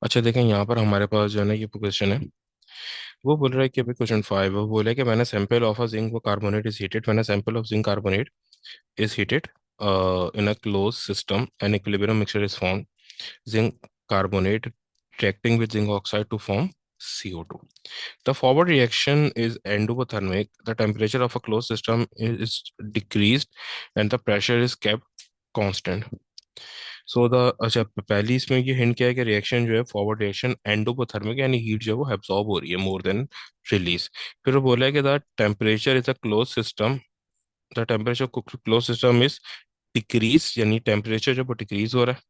अच्छा देखें, यहाँ पर हमारे पास जो है ना ये क्वेश्चन है। वो बोल रहा है कि अभी क्वेश्चन 5 वो बोला है कि मैंने sample of a zinc carbonate is heated, मैंने sample of zinc carbonate is heated in a closed system, an equilibrium mixture is formed. Zinc carbonate reacting with zinc oxide to form CO2. The forward reaction is endothermic. The temperature of a closed system is decreased and the pressure is kept constant. So the अच्छा, पहली इसमें ये hint क्या है कि reaction जो है forward reaction endothermic, यानी हीट जो है वो एब्जॉर्ब हो रही है मोर देन रिलीज। फिर वो बोला है कि the temperature is a close system, the temperature close system is decrease, यानी टेम्परेचर जो वो डिक्रीज हो रहा है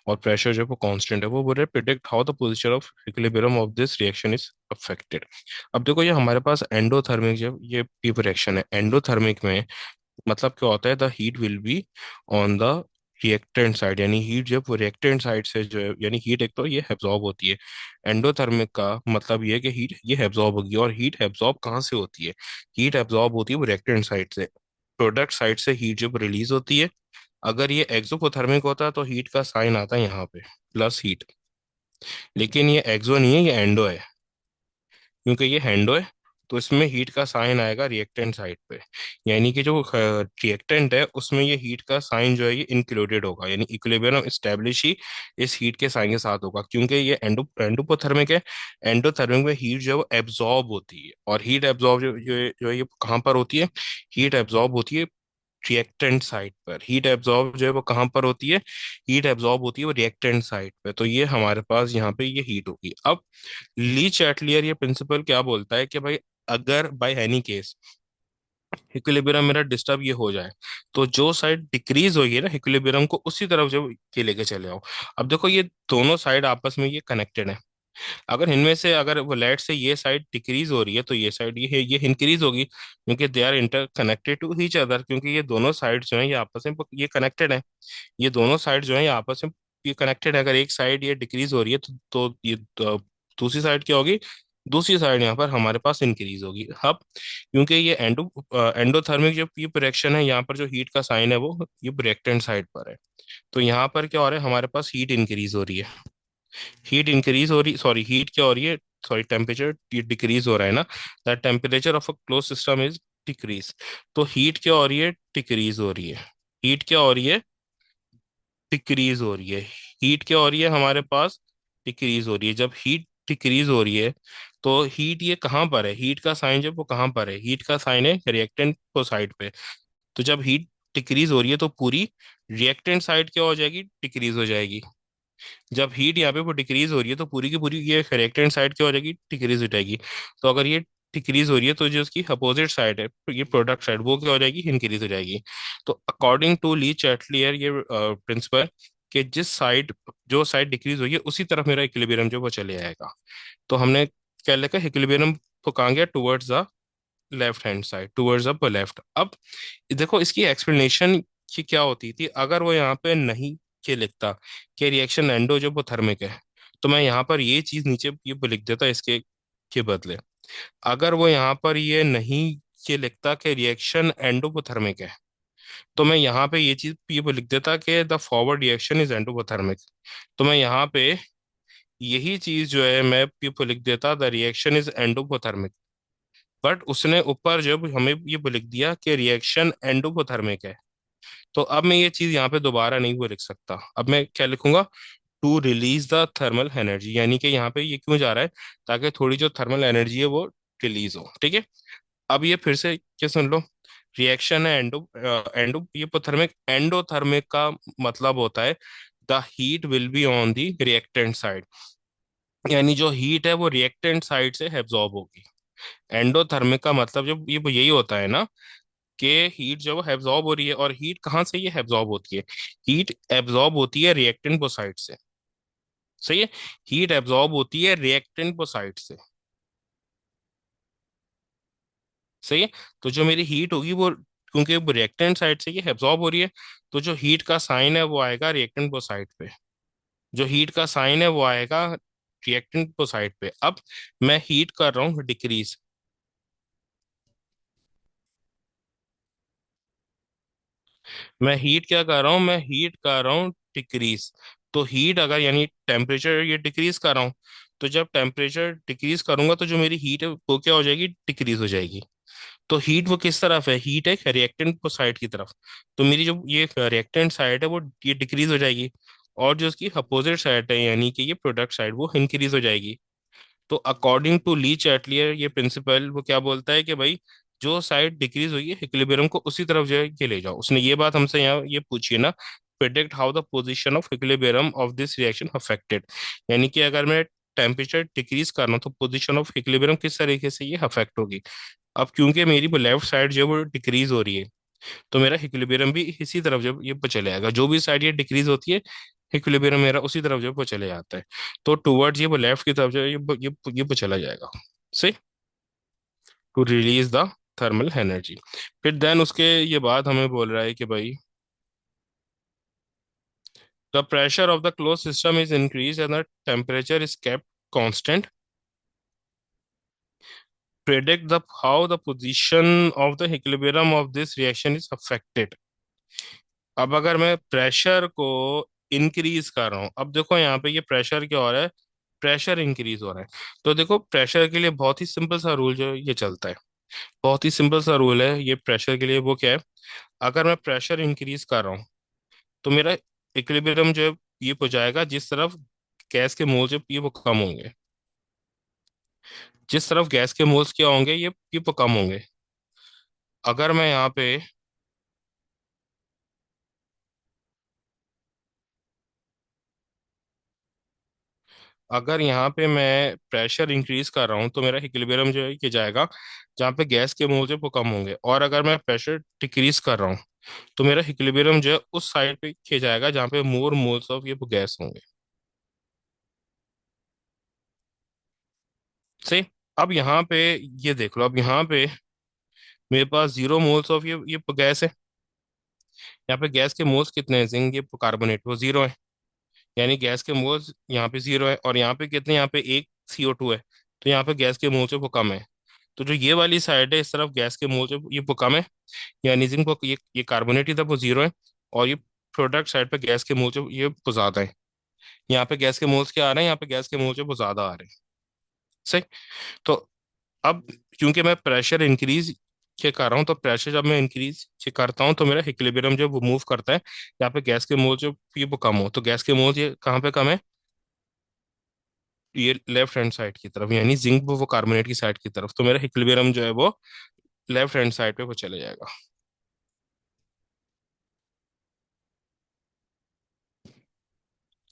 और प्रेशर जो वो कांस्टेंट है। वो बोल रहे हैं predict how the position of equilibrium of this reaction is affected. अब देखो, ये हमारे पास एंडोथर्मिक जो ये पीप रिएक्शन है, एंडोथर्मिक में मतलब क्या होता है, the heat will be on the reactant side, यानी हीट जब वो रिएक्टेंट साइड से जो है, यानी हीट एक तो ये एब्जॉर्ब होती है। एंडोथर्मिक का मतलब ये है कि हीट ये एब्जॉर्ब होगी, और हीट एब्जॉर्ब कहाँ से होती है? हीट एब्जॉर्ब होती है वो रिएक्टेंट साइड से। प्रोडक्ट साइड से हीट जब रिलीज होती है, अगर ये एक्सोथर्मिक होता है तो हीट का साइन आता है यहाँ पे प्लस हीट, लेकिन ये एक्सो नहीं है, ये एंडो है। क्योंकि ये हैंडो है तो इसमें हीट का साइन आएगा रिएक्टेंट साइड पे, यानी कि जो रिएक्टेंट है उसमें ये हीट का साइन जो है ये इंक्लूडेड होगा, यानी इक्विलिब्रियम स्टैब्लिश ही इस हीट के साइन के साथ होगा, क्योंकि ये एंडोथर्मिक है। एंडोथर्मिक में हीट जो है वो एब्जॉर्ब होती है, और हीट एब्जॉर्ब जो है ये कहाँ पर होती है? हीट एब्जॉर्ब होती है रिएक्टेंट साइड पर। हीट एब्जॉर्ब जो है वो कहाँ पर होती है? हीट एब्जॉर्ब होती है वो रिएक्टेंट साइड पे। तो ये हमारे पास यहाँ पे ये हीट होगी। अब ली चैटलियर ये प्रिंसिपल क्या बोलता है कि भाई, अगर बाय एनी केस इक्विलिब्रियम मेरा डिस्टर्ब ये हो जाए, तो जो साइड डिक्रीज हुई है ना इक्विलिब्रियम को, उसी तरफ जो के लेके चले आओ। अब देखो, ये दोनों साइड आपस में ये कनेक्टेड है। अगर इनमें से अगर वो लेट से ये साइड डिक्रीज हो रही है तो ये साइड ये इंक्रीज होगी, क्योंकि they are interconnected to each other, क्योंकि ये दोनों साइड जो है ये आपस में ये कनेक्टेड है। ये दोनों साइड जो है ये आपस में ये कनेक्टेड है। अगर एक साइड ये डिक्रीज हो रही है तो ये दूसरी साइड क्या होगी? दूसरी साइड यहाँ पर हमारे पास इंक्रीज होगी। अब क्योंकि ये एंडोथर्मिक जो ये रिएक्शन है, यहाँ पर जो हीट का साइन है वो ये रिएक्टेंट साइड पर है। तो यहाँ पर क्या हो रहा है, हमारे पास हीट इंक्रीज हो रही है। हीट इंक्रीज हो रही, सॉरी, हीट क्या हो रही है, सॉरी, टेम्परेचर डिक्रीज हो रहा है ना। The temperature of a close system is decrease. तो हीट क्या हो रही है? डिक्रीज हो रही है। हीट क्या हो रही है? डिक्रीज हो रही है। हीट क्या हो रही है हमारे पास? डिक्रीज हो रही है। जब हीट डिक्रीज हो रही है तो हीट ये कहाँ पर है? हीट का साइन जब वो कहाँ पर है? हीट का साइन है रिएक्टेंट को साइड पे। तो जब हीट डिक्रीज हो रही है तो पूरी रिएक्टेंट साइड क्या हो जाएगी? डिक्रीज हो जाएगी। जब हीट यहाँ पे वो डिक्रीज हो रही है तो पूरी की पूरी ये रिएक्टेंट साइड क्या हो जाएगी? डिक्रीज हो जाएगी। तो अगर ये डिक्रीज हो रही है तो जो उसकी अपोजिट साइड है, ये प्रोडक्ट साइड, वो क्या हो जाएगी? इंक्रीज हो जाएगी। तो अकॉर्डिंग टू ली चैटलियर ये प्रिंसिपल, कि जिस साइड जो साइड डिक्रीज हुई है उसी तरफ मेरा इक्विलिब्रियम जो वो चले आएगा। तो हमने क्या लिखा? इक्विलिब्रियम तो कहाँ गया? Towards the left hand side, towards the left. अब देखो, इसकी एक्सप्लेनेशन की क्या होती थी अगर वो यहाँ पे नहीं के लिखता कि रिएक्शन एंडो जो वो थर्मिक है, तो मैं यहाँ पर ये चीज नीचे ये लिख देता इसके के बदले। अगर वो यहाँ पर ये नहीं के लिखता कि रिएक्शन एंडोथर्मिक है, तो मैं यहाँ पे ये चीज ये लिख देता कि the forward reaction is endothermic. तो मैं यहाँ पे यही चीज जो है मैं ये लिख देता, the reaction is endothermic. But उसने ऊपर जब हमें ये लिख दिया कि रिएक्शन एंडोथर्मिक है, तो अब मैं ये चीज यहाँ पे दोबारा नहीं वो लिख सकता। अब मैं क्या लिखूंगा? To release the thermal energy, यानी कि यहाँ पे ये क्यों जा रहा है? ताकि थोड़ी जो थर्मल एनर्जी है वो रिलीज हो। ठीक है। अब ये फिर से क्या सुन लो, रिएक्शन है एंडो ये थर्मिक, एंडोथर्मिक का मतलब होता है the heat will be on the reactant side, यानी जो हीट है वो रिएक्टेंट साइड से एब्जॉर्ब होगी। एंडोथर्मिक का मतलब जो ये यही होता है ना, कि हीट जो है एब्जॉर्ब हो रही है, और हीट कहाँ से ये एब्जॉर्ब होती है? हीट एब्जॉर्ब होती है रिएक्टेंट को साइड से। सही है। हीट एब्जॉर्ब होती है रिएक्टेंट को साइड से। सही है। तो जो मेरी हीट होगी वो, क्योंकि वो रिएक्टेंट साइड से ये एब्जॉर्ब हो रही है, तो जो हीट का साइन है वो आएगा रिएक्टेंट को साइड पे। जो हीट का साइन है वो आएगा रिएक्टेंट को साइड पे। अब मैं हीट कर रहा हूँ डिक्रीज। मैं हीट क्या कर रहा हूँ? मैं हीट कर रहा हूँ डिक्रीज। तो हीट अगर यानी टेम्परेचर ये डिक्रीज कर रहा हूँ, तो जब टेम्परेचर डिक्रीज करूंगा तो जो मेरी हीट है वो क्या हो जाएगी, डिक्रीज हो जाएगी। तो हीट वो किस तरफ है, हीट है रिएक्टेंट साइड की तरफ। तो मेरी जो ये रिएक्टेंट साइड है वो ये डिक्रीज हो जाएगी, और जो उसकी अपोजिट साइड है यानी कि ये प्रोडक्ट साइड वो इंक्रीज हो जाएगी। तो अकॉर्डिंग टू ली चैटलियर ये प्रिंसिपल वो क्या बोलता है कि भाई जो साइड डिक्रीज हुई है इक्विलिब्रियम को उसी तरफ जो है ये ले जाओ। उसने ये बात हमसे यहाँ ये पूछी है ना, predict how the position of equilibrium of this reaction affected. यानी कि अगर मैं टेम्परेचर डिक्रीज कर रहा हूँ तो पोजीशन ऑफ इक्विलिब्रियम किस तरीके से ये अफेक्ट होगी। अब क्योंकि मेरी लेफ्ट साइड जो है वो डिक्रीज हो रही है, तो मेरा इक्विलिब्रियम भी इसी तरफ जब ये पे चले आएगा, जो भी साइड ये डिक्रीज होती है इक्विलिब्रियम मेरा उसी तरफ जो है वो चले जाता है। तो टुवर्ड्स ये वो लेफ्ट की तरफ जो है ये चला जाएगा। सही, to release the thermal energy. फिर देन उसके ये बात हमें बोल रहा है कि भाई the pressure of the close system is increase and the temperature is kept constant. Predict the how the position of the equilibrium of this reaction is affected. अब अगर मैं प्रेशर को इंक्रीज कर रहा हूँ, अब देखो यहाँ पे ये प्रेशर क्या हो रहा है, प्रेशर इंक्रीज हो रहा है। तो देखो प्रेशर के लिए बहुत ही सिंपल सा रूल जो है ये चलता है, बहुत ही सिंपल सा रूल है ये प्रेशर के लिए। वो क्या है, अगर मैं प्रेशर इंक्रीज कर रहा हूँ तो मेरा इक्विलिब्रियम जो है ये हो जाएगा जिस तरफ गैस के मोल्स ये वो कम होंगे, जिस तरफ गैस के मोल्स क्या होंगे ये वो कम होंगे। अगर मैं यहाँ पे अगर यहाँ पे मैं प्रेशर इंक्रीज कर रहा हूँ तो मेरा इक्विलिब्रियम जो है ये जाएगा जहाँ पे गैस के मोल्स है वो कम होंगे, और अगर मैं प्रेशर डिक्रीज कर रहा हूँ तो मेरा इक्विलिब्रियम जो है उस साइड पे खिंच जाएगा जहाँ पे मोर मोल्स ऑफ ये गैस होंगे। सही। अब यहाँ पे ये देख लो, अब यहाँ पे मेरे पास 0 मोल्स ऑफ ये गैस है। यहाँ पे गैस के मोल्स कितने हैं, जिंक ये कार्बोनेट वो 0 है, यानी गैस के मोल्स यहाँ पे 0 है। और यहाँ पे कितने, यहाँ पे एक CO2 है, तो यहाँ पे गैस के मोल्स है वो कम है। तो जो ये वाली साइड है इस तरफ गैस के मोल्स है ये वो कम है, यानी जिंक वो ये कार्बोनेट ही था वो 0 है। और ये प्रोडक्ट साइड पे गैस के मोल्स है ये वो ज्यादा है, यहाँ पे गैस के मोल्स क्या आ रहे हैं, यहाँ पे गैस के मोल्स है वो ज्यादा आ रहे हैं। सही। तो अब क्योंकि मैं प्रेशर इंक्रीज चेक कर रहा हूँ, तो प्रेशर जब मैं इंक्रीज चेक करता हूँ तो मेरा इक्विलिब्रियम जो है वो मूव करता है यहाँ पे गैस के मोल जो ये वो कम हो। तो गैस के मोल ये कहाँ पे कम है, ये लेफ्ट हैंड साइड की तरफ, यानी जिंक वो कार्बोनेट की साइड की तरफ। तो मेरा इक्विलिब्रियम जो है वो लेफ्ट हैंड साइड पे वो चले जाएगा।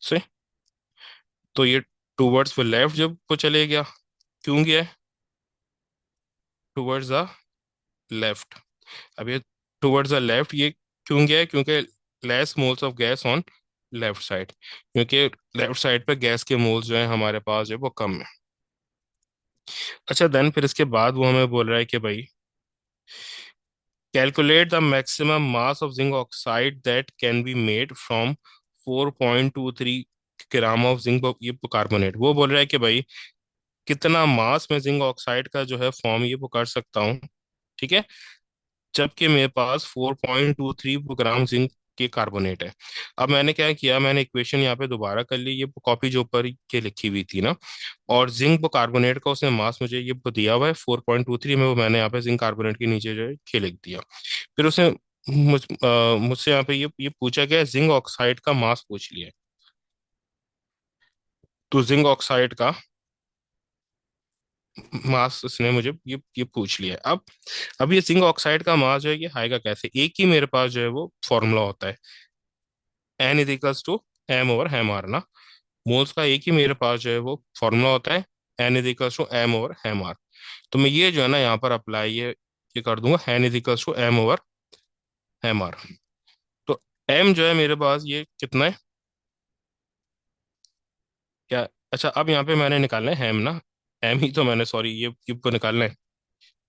सही। तो ये टूवर्ड्स वो लेफ्ट जब वो चले गया, क्यों गया टूवर्ड्स द लेफ्ट। अब ये टुवर्ड्स द लेफ्ट ये क्यों गया है, क्योंकि less moles of gas on left side, क्योंकि लेफ्ट साइड पे गैस के मोल्स जो है हमारे पास जो है वो कम है। अच्छा देन फिर इसके बाद वो हमें बोल रहा है कि भाई calculate the maximum mass of zinc oxide that can be made from 4.23 gram of zinc ये कार्बोनेट। वो बोल रहा है कि भाई कितना मास में जिंक ऑक्साइड का जो है फॉर्म ये वो कर सकता हूँ, ठीक है, जबकि मेरे पास 4.23 ग्राम जिंक के कार्बोनेट है। अब मैंने क्या किया, मैंने इक्वेशन यहाँ पे दोबारा कर ली, ये कॉपी जो ऊपर के लिखी हुई थी ना, और जिंक कार्बोनेट का उसने मास मुझे ये दिया हुआ है 4.23 में, वो मैंने यहाँ पे जिंक कार्बोनेट के नीचे जो है के लिख दिया। फिर उसने मुझसे यहाँ पे ये पूछा गया जिंक ऑक्साइड का मास पूछ लिया है। तो जिंक ऑक्साइड का मास उसने मुझे ये पूछ लिया है। अब ये जिंक ऑक्साइड का मास जो है ये आएगा कैसे, एक ही मेरे पास जो है वो फॉर्मूला होता है, N is equals to M over M R ना। मोल्स का एक ही मेरे पास जो है वो फॉर्मूला होता है, N is equals to M over M R. तो मैं ये जो है ना यहाँ पर अप्लाई ये कर दूंगा, N is equals to M over M R. तो एम जो है मेरे पास ये कितना है, क्या, अच्छा अब यहाँ पे मैंने निकालना है एम ना, एम ही तो मैंने सॉरी ये क्यूब को निकालना है,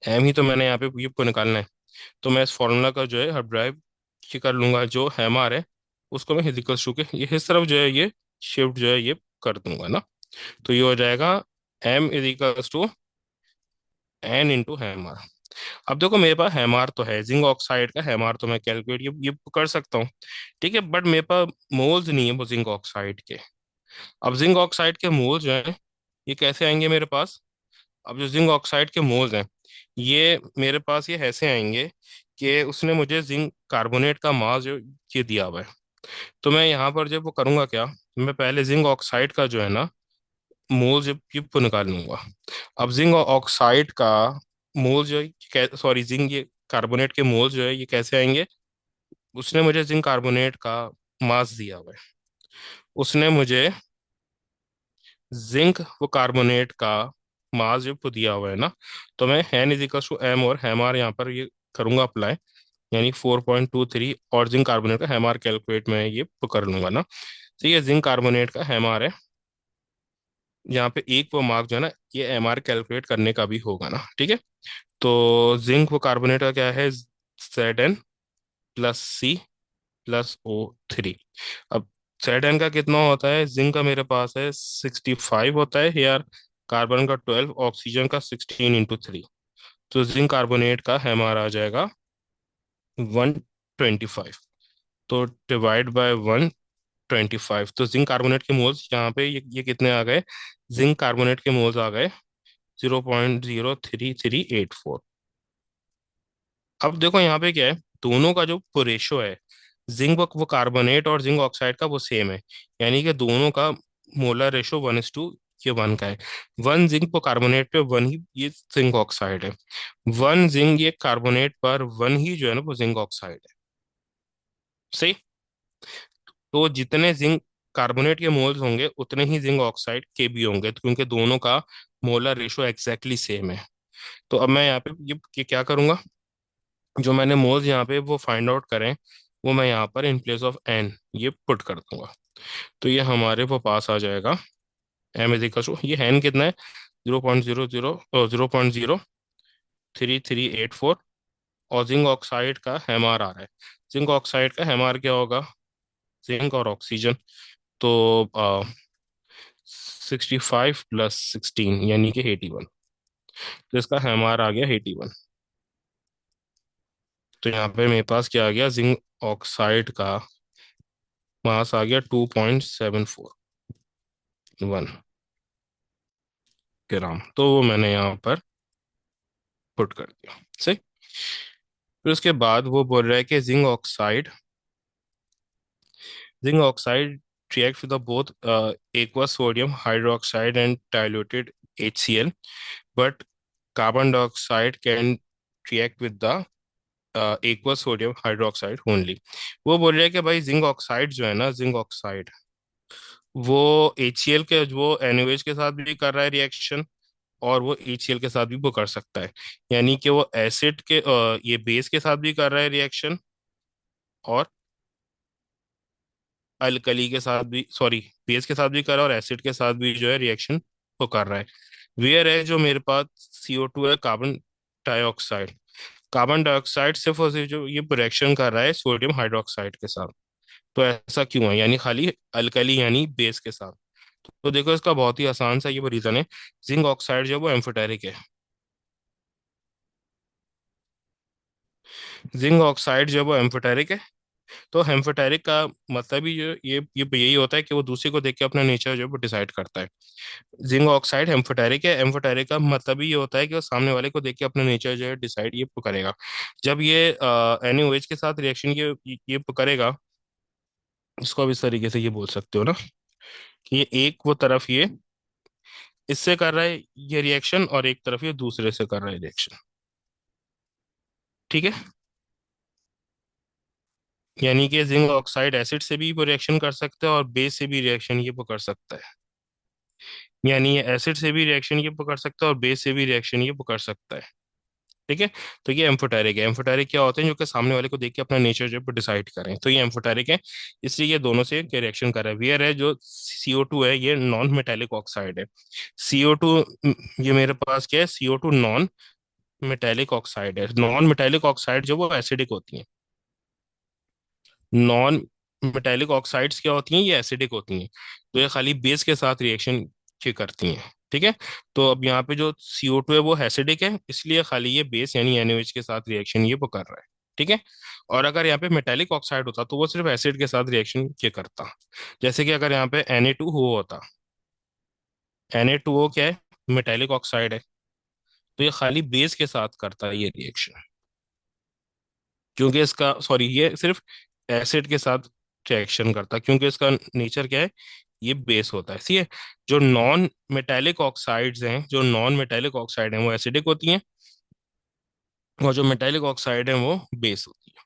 एम ही तो मैंने यहाँ पे क्यूब को निकालना है। तो मैं इस फॉर्मूला का जो है हर ड्राइव ये कर लूंगा, जो एम आर है उसको मैं इक्वल्स टू के ये इस तरफ जो है ये शिफ्ट जो है ये कर दूंगा ना। तो ये हो जाएगा M is equals to N into M R. अब देखो मेरे पास हेमार तो है, जिंक ऑक्साइड का हेमार तो मैं कैलकुलेट ये कर सकता हूँ। ठीक है, बट मेरे पास मोल्स नहीं है वो जिंक ऑक्साइड के। अब जिंक ऑक्साइड के मोल्स जो हैं ये कैसे आएंगे मेरे पास? अब जो जिंक ऑक्साइड के मोल्स हैं ये मेरे पास ये ऐसे आएंगे कि उसने मुझे जिंक कार्बोनेट का मास जो ये दिया हुआ है। तो मैं यहाँ पर जब वो करूँगा क्या, मैं पहले जिंक ऑक्साइड का जो है ना मोल जब क्यूब को निकाल लूंगा। अब जिंक ऑक्साइड का मोल जो है, सॉरी जिंक ये कार्बोनेट के मोल जो है ये कैसे आएंगे? उसने मुझे जिंक कार्बोनेट का मास दिया हुआ है, उसने मुझे जिंक वो कार्बोनेट का मास जो दिया हुआ है ना, तो मैं N is equal to M और हेमार यहाँ पर ये करूंगा अप्लाई, यानी 4.23 और जिंक कार्बोनेट का हेमार कैलकुलेट में ये कर लूंगा ना। तो ये जिंक कार्बोनेट का हेमार है, यहाँ पे एक वो मार्क जो है ना ये एम आर कैलकुलेट करने का भी होगा ना। ठीक है, तो जिंक वो कार्बोनेट का क्या है, Zn+C+O3। अब Zn का कितना होता है, जिंक का मेरे पास है 65 होता है यार, कार्बन का 12, ऑक्सीजन का 16 × 3। तो जिंक कार्बोनेट का हमारा आ जाएगा 125। तो डिवाइड बाय 125, तो जिंक कार्बोनेट के मोल्स यहाँ पे ये कितने आ गए, जिंक कार्बोनेट के मोल्स आ गए 0.03384। अब देखो यहाँ पे क्या है, दोनों का जो रेशो है जिंक वो कार्बोनेट और जिंक ऑक्साइड का वो सेम है, यानी कि दोनों का मोलर रेशो 1:2 ये 1 का है। 1 जिंक पर कार्बोनेट पे 1 ही ये जिंक ऑक्साइड है, 1 जिंक ये कार्बोनेट पर 1 ही जो है ना वो जिंक ऑक्साइड है। सही। तो जितने जिंक कार्बोनेट के मोल्स होंगे उतने ही जिंक ऑक्साइड के भी होंगे, तो क्योंकि दोनों का मोलर रेशो एग्जैक्टली सेम है। तो अब मैं यहाँ पे ये क्या करूंगा, जो मैंने मोल्स यहाँ पे वो फाइंड आउट करें वो मैं यहाँ पर इन प्लेस ऑफ एन ये पुट कर दूंगा। तो ये हमारे वो पास आ जाएगा एम इज इक्वल टू, ये एन कितना है, 0.003384, और जिंक ऑक्साइड का एम आर आ रहा है। जिंक ऑक्साइड का एम आर क्या होगा, जिंक और ऑक्सीजन, तो 65 + 16 यानी कि 81। तो इसका एम आर आ गया 81। तो यहाँ पे मेरे पास क्या आ गया, जिंक ऑक्साइड का मास आ गया 2.741 ग्राम। तो वो मैंने यहाँ पर पुट कर दिया। सही। फिर उसके बाद वो बोल रहा है कि zinc oxide reacts with the both aqueous sodium hydroxide and diluted HCl, but carbon dioxide can react with the aqueous sodium hydroxide only। वो बोल रहा है कि भाई जिंक ऑक्साइड जो है ना, जिंक ऑक्साइड वो HCl के वो NaOH के साथ भी कर रहा है रिएक्शन, और वो HCl के साथ भी वो कर सकता है, यानी कि वो एसिड के ये बेस के साथ भी कर रहा है रिएक्शन, और अल्कली के साथ भी, सॉरी बेस के साथ भी कर रहा है और एसिड के साथ भी जो है रिएक्शन वो कर रहा है। वेयर है जो मेरे पास CO2 है, डाइऑक्साइड कार्बन डाइऑक्साइड सिर्फ और सिर्फ जो ये रिएक्शन कर रहा है सोडियम हाइड्रोक्साइड के साथ। तो ऐसा क्यों है, यानी खाली अल्कली यानी बेस के साथ? तो देखो इसका बहुत ही आसान सा ये रीजन है, जिंक ऑक्साइड जो है वो एम्फोटेरिक है। जिंक ऑक्साइड जो है वो एम्फोटेरिक है। तो हेम्फोटेरिक का मतलब ही जो ये यही होता है कि वो दूसरे को देख के अपना नेचर जो है वो डिसाइड करता है। जिंक ऑक्साइड हेम्फोटेरिक है, एम्फोटेरिक का मतलब ही ये होता है कि वो सामने वाले को देख के अपना नेचर जो है डिसाइड ये करेगा। जब ये NaOH के साथ रिएक्शन ये करेगा, इसको आप इस तरीके से ये बोल सकते हो ना कि ये एक वो तरफ ये इससे कर रहा है ये रिएक्शन, और एक तरफ ये दूसरे से कर रहा है रिएक्शन। ठीक है, यानी कि जिंक ऑक्साइड एसिड से भी वो रिएक्शन कर सकता है और बेस से भी रिएक्शन ये वो कर सकता है, यानी ये एसिड से भी रिएक्शन ये पकड़ सकता है और बेस से भी रिएक्शन ये पकड़ सकता है। ठीक है, तो ये एम्फोटेरिक है। एम्फोटेरिक क्या होते हैं, जो कि सामने वाले को देख के अपना नेचर जो है डिसाइड करें, तो ये एम्फोटेरिक है। इसलिए ये दोनों से रिएक्शन कर रहा है। वियर है जो CO2 है ये नॉन मेटेलिक ऑक्साइड है। CO2 ये मेरे पास क्या है, CO2 नॉन मेटेलिक ऑक्साइड है। नॉन मेटेलिक ऑक्साइड जो वो एसिडिक होती हैं, नॉन मेटेलिक ऑक्साइड्स क्या होती हैं, ये एसिडिक होती हैं। तो ये खाली बेस के साथ रिएक्शन ये करती हैं। ठीक है। तो अब यहाँ पे जो CO2 है वो एसिडिक है, इसलिए खाली ये बेस यानी NaOH के साथ रिएक्शन ये वो कर रहा है। ठीक है। और अगर यहाँ पे मेटेलिक ऑक्साइड होता तो वो सिर्फ एसिड के साथ रिएक्शन ये करता। जैसे कि अगर यहाँ पे Na2O होता, Na2O क्या है, मेटेलिक ऑक्साइड है, तो ये खाली बेस के साथ करता है ये रिएक्शन, क्योंकि इसका सॉरी ये सिर्फ एसिड के साथ रिएक्शन करता है, क्योंकि इसका नेचर क्या है, ये बेस होता है। इसलिए जो नॉन मेटेलिक ऑक्साइड्स हैं, जो नॉन मेटेलिक ऑक्साइड हैं वो एसिडिक होती हैं, और जो मेटेलिक ऑक्साइड हैं वो बेस होती है।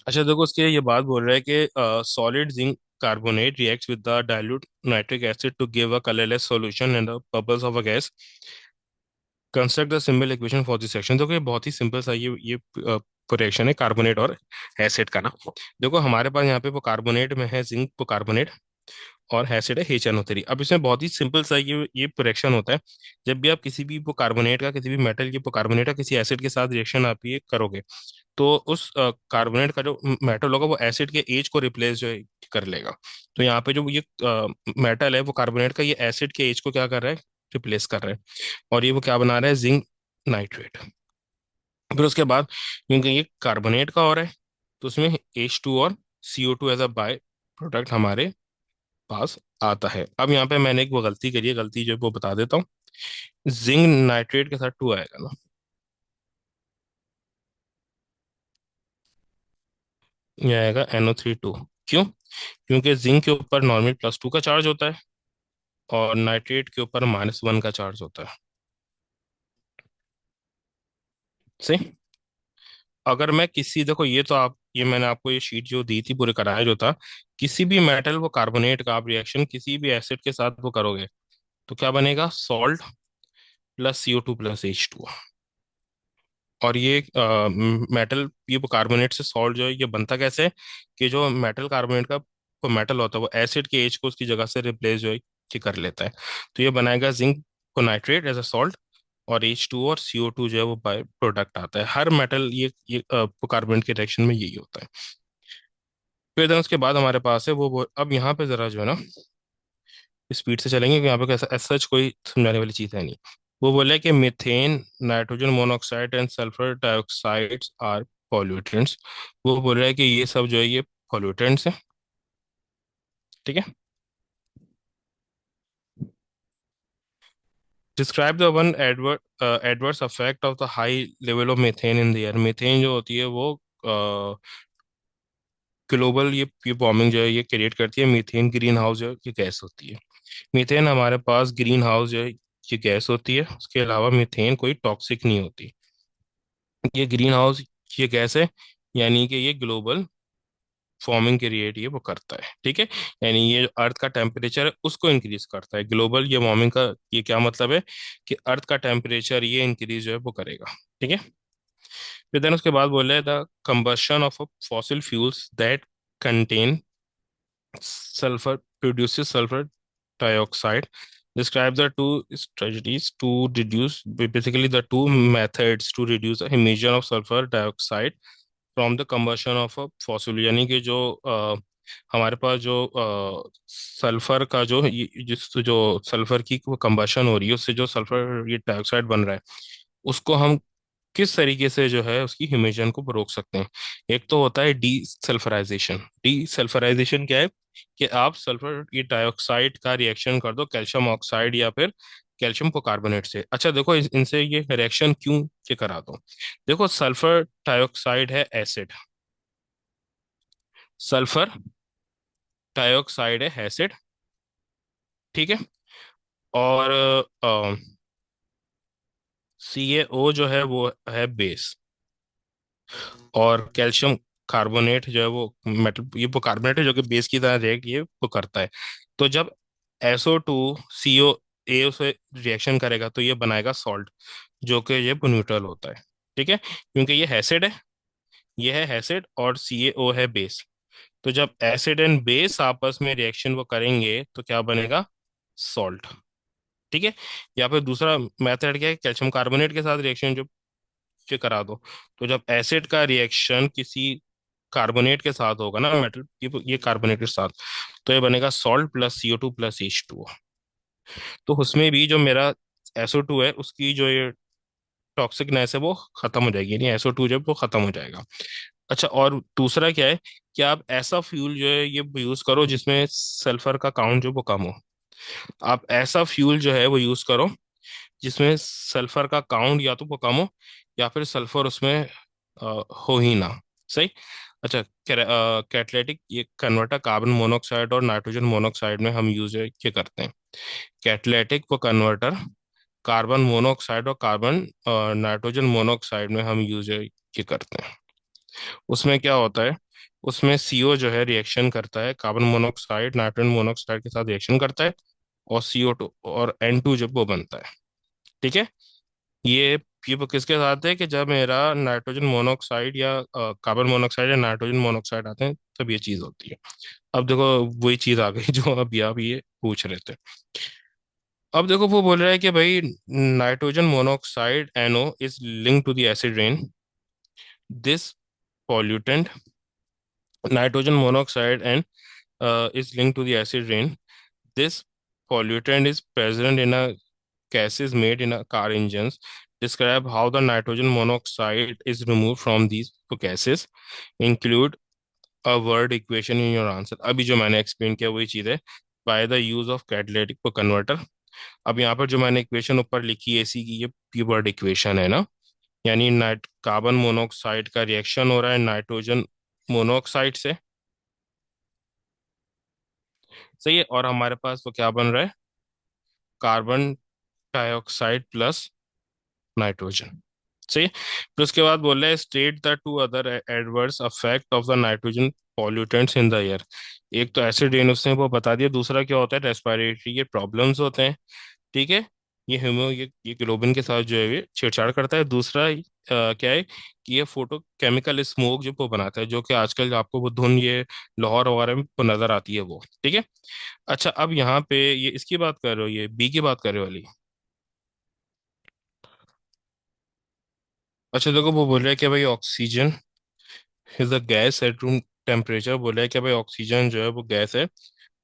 अच्छा देखो, उसके ये बात बोल रहा है कि solid zinc carbonate reacts with the dilute nitric acid to give a colourless solution in the bubbles of a gas, construct the simple equation for this section. देखो ये बहुत ही सिंपल सा ये रिएक्शन है कार्बोनेट और एसिड का ना। देखो हमारे पास यहाँ पे वो कार्बोनेट में है जिंक वो कार्बोनेट, और एसिड है HNO3। अब इसमें बहुत ही सिंपल सा ये रिएक्शन होता है। जब भी आप किसी भी वो कार्बोनेट का, किसी भी मेटल के वो कार्बोनेट का किसी एसिड के साथ रिएक्शन आप ये करोगे, तो उस कार्बोनेट का जो मेटल होगा वो एसिड के एज को रिप्लेस जो है कर लेगा। तो यहाँ पे जो ये मेटल है वो कार्बोनेट का, ये एसिड के एज को क्या कर रहा है, रिप्लेस कर रहा है। और ये वो क्या बना रहा है, जिंक नाइट्रेट। फिर उसके बाद क्योंकि ये कार्बोनेट का हो रहा है, तो उसमें H2 और CO2 as a by product हमारे पास आता है। अब यहाँ पे मैंने एक वो गलती करी है, गलती जो है वो बता देता हूँ। जिंक नाइट्रेट के साथ 2 आएगा ना, ये आएगा NO3 2। क्यों? क्योंकि जिंक के ऊपर नॉर्मल +2 का चार्ज होता है, और नाइट्रेट के ऊपर -1 का चार्ज होता है। सही। अगर मैं किसी, देखो ये तो आप, ये मैंने आपको ये शीट जो दी थी पूरे कराया जो था, किसी भी मेटल वो कार्बोनेट का आप रिएक्शन किसी भी एसिड के साथ वो करोगे, तो क्या बनेगा, सॉल्ट +CO2 +H2। और ये मेटल ये कार्बोनेट से सॉल्ट जो है ये बनता कैसे है, कि जो मेटल कार्बोनेट का वो मेटल होता है वो एसिड के एच को उसकी जगह से रिप्लेस जो है ये कर लेता है। तो ये बनाएगा जिंक को नाइट्रेट एज अ सॉल्ट, और H2 और CO2 जो है वो बाय प्रोडक्ट आता है। हर मेटल ये कार्बोनेट के रिएक्शन में यही होता है। फिर then उसके बाद हमारे पास है अब यहाँ पे जरा जो है ना स्पीड से चलेंगे, क्योंकि यहाँ पे ऐसा सच कोई समझाने वाली चीज है नहीं। वो बोले कि methane, nitrogen monoxide and sulphur dioxides are pollutants. वो बोल रहा है कि ये सब जो है ये पॉल्यूटेंट्स हैं। ठीक है। Describe the one adverse affect of the high level of methane in the air. Methane जो होती है वो ग्लोबल ये वार्मिंग जो है ये क्रिएट करती है। मीथेन ग्रीन हाउस जो है ये गैस होती है। मीथेन हमारे पास ग्रीन हाउस जो है ये गैस होती है, उसके अलावा मीथेन कोई टॉक्सिक नहीं होती। ये ग्रीन हाउस ये गैस है, यानी कि ये ग्लोबल वार्मिंग क्रिएट ये वो करता है। ठीक है। यानी ये अर्थ का टेम्परेचर है उसको इंक्रीज करता है। ग्लोबल ये वार्मिंग का ये क्या मतलब है, कि अर्थ का टेम्परेचर ये इंक्रीज जो है वो करेगा। ठीक है। फिर देन उसके बाद बोले the combustion of fossil fuels that contain sulfur produces sulfur dioxide. Describe the two strategies to reduce, basically the two methods to reduce the emission of sulfur dioxide from the combustion of a fossil. यानी कि जो हमारे पास जो sulphur का जो जिस जो sulphur की कम्बशन हो रही है उससे जो सल्फर ये डाइऑक्साइड बन रहा है, उसको हम किस तरीके से जो है उसकी इमिशन को रोक सकते हैं। एक तो होता है डी सल्फराइजेशन। डी सल्फराइजेशन क्या है, कि आप सल्फर ये डाइऑक्साइड का रिएक्शन कर दो कैल्शियम ऑक्साइड या फिर कैल्शियम कार्बोनेट से। अच्छा देखो इनसे ये रिएक्शन क्यों ये करा दो। देखो सल्फर डाइऑक्साइड है एसिड, सल्फर डाइऑक्साइड है एसिड। ठीक है। और CaO जो है वो है बेस, और कैल्शियम कार्बोनेट जो है वो मेटल ये वो कार्बोनेट है जो कि बेस की तरह रिएक्ट ये वो करता है। तो जब SO2 CO से रिएक्शन करेगा तो ये बनाएगा सॉल्ट, जो कि ये न्यूट्रल होता है। ठीक है। क्योंकि ये एसिड है, ये है एसिड, और CaO है बेस। तो जब एसिड एंड बेस आपस में रिएक्शन वो करेंगे तो क्या बनेगा, सॉल्ट। ठीक है। या फिर दूसरा मेथड क्या है, कैल्शियम कार्बोनेट के साथ रिएक्शन जो करा दो। तो जब एसिड का रिएक्शन किसी कार्बोनेट के साथ होगा ना मेटल, ये कार्बोनेट के साथ, तो ये बनेगा salt plus CO2 plus H2O। तो उसमें भी जो मेरा SO2 है, उसकी जो ये टॉक्सिकनेस है वो खत्म हो जाएगी, यानी SO2 जब वो खत्म हो जाएगा। अच्छा, और दूसरा क्या है कि आप ऐसा फ्यूल जो है ये यूज करो जिसमें सल्फर का काउंट जो वो कम हो। आप ऐसा फ्यूल जो है वो यूज करो जिसमें सल्फर का काउंट या तो वो कम हो, या फिर सल्फर उसमें हो ही ना। सही। अच्छा, कैटलिटिक ये कन्वर्टर कार्बन मोनोऑक्साइड और नाइट्रोजन मोनोऑक्साइड में हम यूज ये करते हैं। कैटलिटिक वो कन्वर्टर कार्बन मोनोऑक्साइड और कार्बन नाइट्रोजन मोनोऑक्साइड में हम यूज ये करते हैं। उसमें क्या होता है, उसमें CO जो है रिएक्शन करता है, कार्बन मोनोऑक्साइड नाइट्रोजन मोनोऑक्साइड के साथ रिएक्शन करता है, और CO2 और N2 जब वो बनता है। ठीक है। ये ये वो किसके साथ है कि जब मेरा नाइट्रोजन मोनोऑक्साइड या कार्बन मोनोऑक्साइड या नाइट्रोजन मोनोऑक्साइड आते हैं तब ये चीज होती है। अब देखो, वही चीज आ गई जो अभी आप ये पूछ रहे थे। अब देखो, वो बोल रहा है कि भाई nitrogen monoxide NO is link to the acid rain. This pollutant nitrogen monoxide and is linked to the acid rain. This pollutant is present in a gases made in a car engines. Describe how the nitrogen monoxide is removed from these gases. Include a word equation in your answer. अभी जो मैंने explain किया वही चीज़ है, by the use of catalytic converter. अब यहाँ पर जो मैंने इक्वेशन ऊपर लिखी है इसी की ये पी वर्ड इक्वेशन है ना, यानी नाइट कार्बन मोनोऑक्साइड का रिएक्शन हो रहा है नाइट्रोजन मोनोऑक्साइड से। सही है, और हमारे पास वो क्या बन रहा है, कार्बन डाइऑक्साइड प्लस नाइट्रोजन। सही है। फिर उसके बाद बोल रहा है state the two other adverse affect of the nitrogen pollutants in the air. एक तो एसिड रेन उसने वो बता दिया, दूसरा क्या होता है, रेस्पिरेटरी ये प्रॉब्लम्स होते हैं। ठीक है। ये ग्लोबिन के साथ जो है ये छेड़छाड़ करता है। दूसरा क्या है कि ये फोटो केमिकल स्मोक जो वो बनाता है, जो कि आजकल आपको वो धुन ये लाहौर वगैरह में वो नजर आती है वो। ठीक है। अच्छा, अब यहाँ पे ये इसकी बात कर रहे हो, ये बी की बात कर रहे हो वाली। अच्छा देखो, वो बोल रहा है कि भाई oxygen is a gas at room temperature. बोल रहा है कि भाई ऑक्सीजन जो है वो गैस है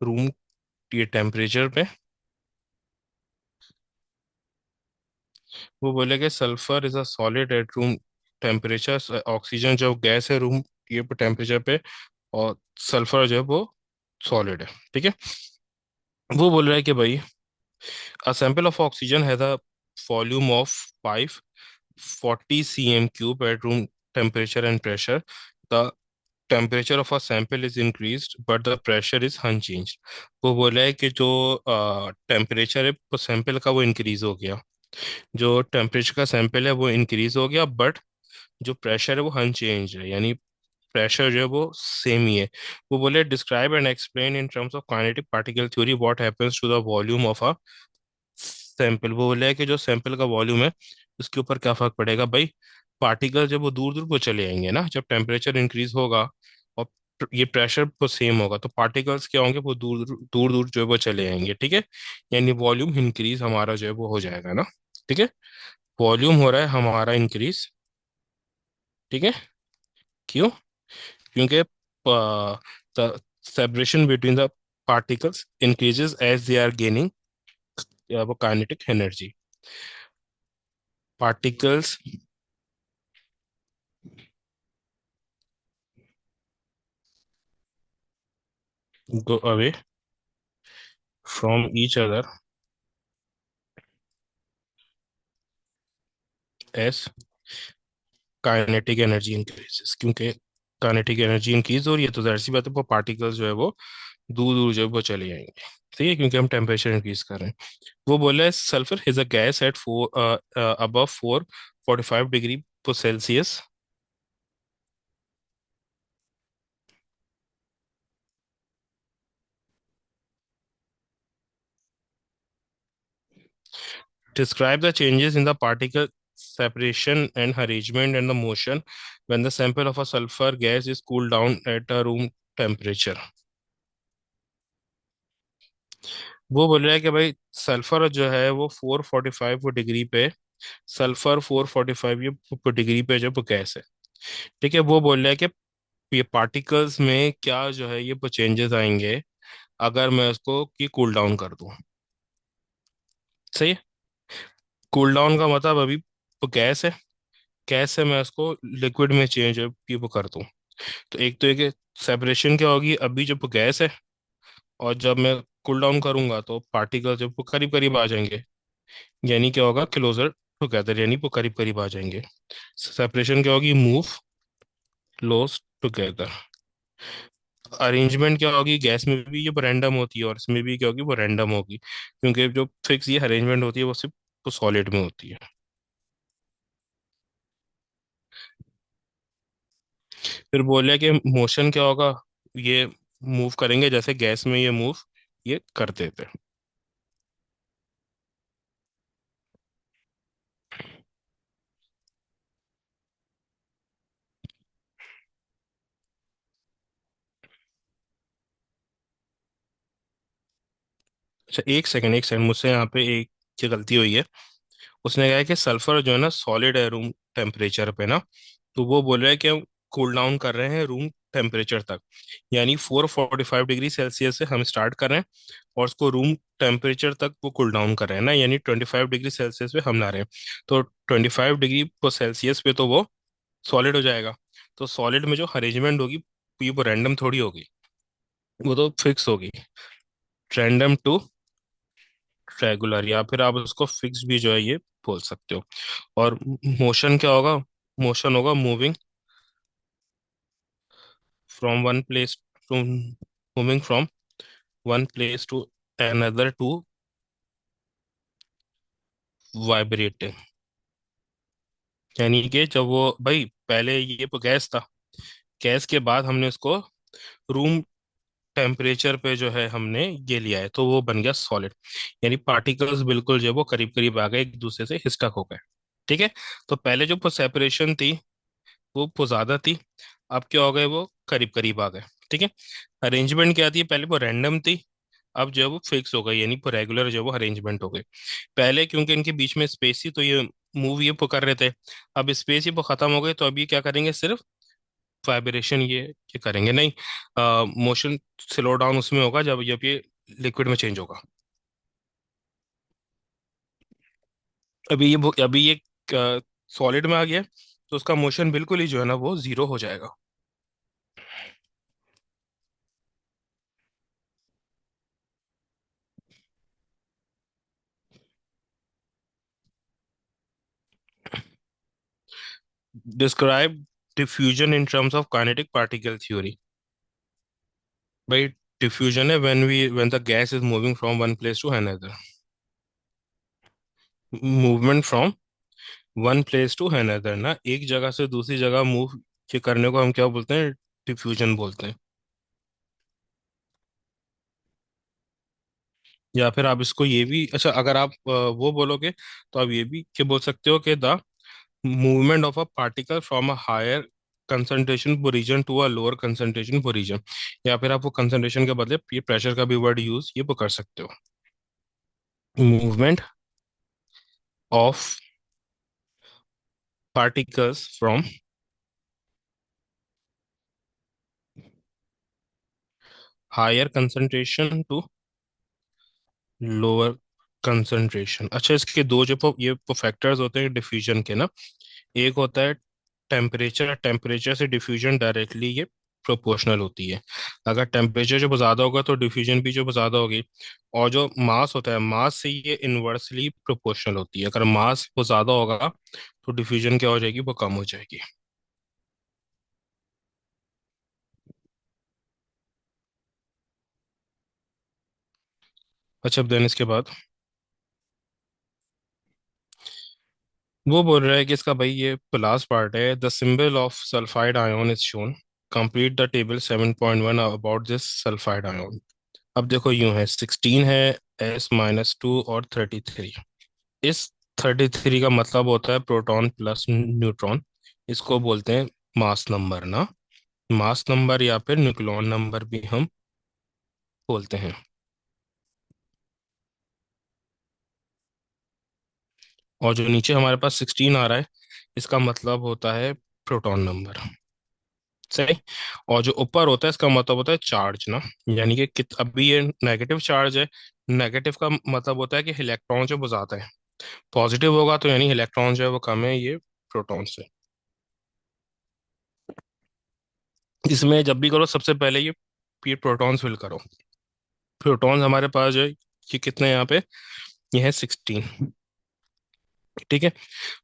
रूम ये टेम्परेचर पे। वो बोले कि sulphur is a solid at room temperature. Oxygen जो गैस है रूम ये टेम्परेचर पे, और सल्फर जो है वो सॉलिड है। ठीक है। वो बोल रहा है कि भाई a sample of oxygen has a volume of 540 cm cube at room temperature and pressure. The temperature of a sample is increased but the pressure is unchanged. वो बोला है कि जो टेम्परेचर है वो सैंपल का वो इंक्रीज हो गया, जो टेम्परेचर का सैंपल है वो इंक्रीज हो गया, बट जो प्रेशर है वो अनचेंज है, यानी प्रेशर जो है वो सेम ही है। वो बोले describe and explain in terms of kinetic particle theory what happens to the volume of a sample. वो बोला है कि जो सैंपल का वॉल्यूम है उसके ऊपर क्या फर्क पड़ेगा भाई। पार्टिकल जब वो दूर दूर को चले जाएंगे ना, जब टेम्परेचर इंक्रीज होगा और ये प्रेशर तो सेम होगा, तो पार्टिकल्स क्या होंगे, वो दूर दूर दूर जो है वो चले जाएंगे। ठीक है। यानी वॉल्यूम इंक्रीज हमारा जो है वो हो जाएगा ना। ठीक है। वॉल्यूम हो रहा है हमारा इंक्रीज। ठीक है। क्यों? क्योंकि the separation between the particles increases as they are gaining वो kinetic energy. Particles go away from each other as kinetic energy increases. क्योंकि काइनेटिक एनर्जी इंक्रीज हो रही है तो जाहिर सी बात है वो पार्टिकल्स जो है वो दूर दूर जो है वो चले जाएंगे। ठीक है, क्योंकि हम टेम्परेचर इंक्रीज कर रहे हैं। वो बोला है sulphur is a gas at 4 above 445 degree Celsius. Describe the changes in the particle separation and arrangement and the motion when the sample of a sulfur gas is cooled down at a room temperature। वो बोल रहा है कि भाई sulphur जो है वो 445 degree पे, सल्फर 445 ये डिग्री पे जब गैस है। ठीक है। वो बोल रहा है कि ये पार्टिकल्स में क्या जो है ये चेंजेस आएंगे अगर मैं उसको की कूल डाउन कर दूं। सही है। कूल डाउन का मतलब अभी वो गैस है, गैस से मैं उसको लिक्विड में चेंज की वो कर दूं। तो एक तो एक सेपरेशन क्या होगी, अभी जब वो गैस है और जब मैं कूल डाउन करूंगा तो पार्टिकल जब वो करीब करीब आ जाएंगे, यानी क्या होगा, क्लोजर टुगेदर, यानी वो करीब करीब आ जाएंगे। सेपरेशन क्या होगी, मूव क्लोज टुगेदर। अरेंजमेंट क्या होगी, गैस में भी ये रैंडम होती है और इसमें भी क्या होगी, वो रैंडम होगी, क्योंकि जो फिक्स ये अरेंजमेंट होती है वो सिर्फ वो सॉलिड में होती है। फिर बोले कि मोशन क्या होगा, ये मूव करेंगे जैसे गैस में ये मूव ये करते थे। अच्छा एक सेकंड मुझसे यहाँ पे एक ये गलती हुई है। उसने कहा है कि सल्फर जो है ना सॉलिड है रूम टेम्परेचर पे ना, तो वो बोल रहा है कि हम कूल डाउन कर रहे हैं रूम टेम्परेचर तक, यानी 445 डिग्री सेल्सियस से हम स्टार्ट कर रहे हैं और उसको रूम टेम्परेचर तक वो कूल डाउन कर रहे हैं ना, यानी 25 डिग्री सेल्सियस पे हम ला रहे हैं। तो 25 डिग्री सेल्सियस पे तो वो सॉलिड हो जाएगा। तो सॉलिड में जो अरेंजमेंट होगी ये वो रैंडम थोड़ी होगी, वो तो फिक्स होगी। रैंडम टू रेगुलर, या फिर आप उसको फिक्स भी जो है ये बोल सकते हो। और मोशन क्या होगा, मोशन होगा moving from one place to, moving from one place to another to vibrating. यानी कि जब वो भाई पहले ये तो गैस था, गैस के बाद हमने उसको रूम टेम्परेचर पे जो है हमने ये लिया है तो वो बन गया सॉलिड, यानी पार्टिकल्स बिल्कुल जो है वो करीब करीब आ गए एक दूसरे से स्टक हो गए। ठीक है। तो पहले जो सेपरेशन थी वो ज्यादा थी, अब क्या हो गए वो करीब करीब आ गए। ठीक है। अरेंजमेंट क्या थी, पहले वो रैंडम थी, अब जो है वो फिक्स हो गई, यानी वो रेगुलर जो है वो अरेंजमेंट हो गई। पहले क्योंकि इनके बीच में स्पेस थी तो ये मूव ये कर रहे थे, अब स्पेस ही वो खत्म हो गई तो अब ये क्या करेंगे, सिर्फ वाइब्रेशन ये करेंगे, नहीं मोशन स्लो डाउन उसमें होगा जब जब ये लिक्विड में चेंज होगा। अभी ये सॉलिड में आ गया तो उसका मोशन बिल्कुल ही जो है ना वो जीरो हो जाएगा। Describe diffusion in terms of kinetic particle theory. भाई डिफ्यूजन है when the gas is moving from one place to another, movement from one place to another ना, एक जगह से दूसरी जगह मूव के करने को हम क्या बोलते हैं, डिफ्यूजन बोलते हैं। या फिर आप इसको ये भी, अच्छा अगर आप वो बोलोगे तो आप ये भी क्या बोल सकते हो कि the movement of a particle from a higher concentration position to a lower concentration position, या फिर आप वो कंसंट्रेशन के बदले ये प्रेशर का भी वर्ड यूज ये वो कर सकते हो। Movement of particles from higher concentration to lower concentration. अच्छा इसके दो जो ये फैक्टर्स होते हैं डिफ्यूजन के ना, एक होता है टेम्परेचर, टेम्परेचर से डिफ्यूजन डायरेक्टली ये प्रोपोर्शनल होती है। अगर टेम्परेचर जो ज़्यादा होगा तो डिफ्यूजन भी जो ज़्यादा होगी। और जो मास होता है, मास से ये इन्वर्सली प्रोपोर्शनल होती है, अगर मास वो ज़्यादा होगा तो डिफ्यूजन क्या हो जाएगी, वो कम हो जाएगी। अच्छा अब देन इसके बाद वो बोल रहा है कि इसका भाई ये लास्ट पार्ट है, the symbol of sulphide ion is shown, complete the table 7.1 about this sulphide ion. अब देखो यूं है, 16 है, S-2 और 33। इस 33 का मतलब होता है प्रोटॉन प्लस न्यूट्रॉन, इसको बोलते हैं मास नंबर ना, मास नंबर या फिर न्यूक्लियन नंबर भी हम बोलते हैं। और जो नीचे हमारे पास 16 आ रहा है इसका मतलब होता है प्रोटॉन नंबर। सही। और जो ऊपर होता है इसका मतलब होता है चार्ज ना, यानी कि अभी ये नेगेटिव चार्ज है। नेगेटिव का मतलब होता है कि इलेक्ट्रॉन जो वो ज्यादा है। पॉजिटिव होगा तो यानी इलेक्ट्रॉन जो है वो कम है, ये प्रोटॉन से। इसमें जब भी करो सबसे पहले ये प्रोटॉन्स फिल करो। प्रोटॉन्स हमारे पास जो है ये कितने हैं यहाँ पे, ये है 16। ठीक है।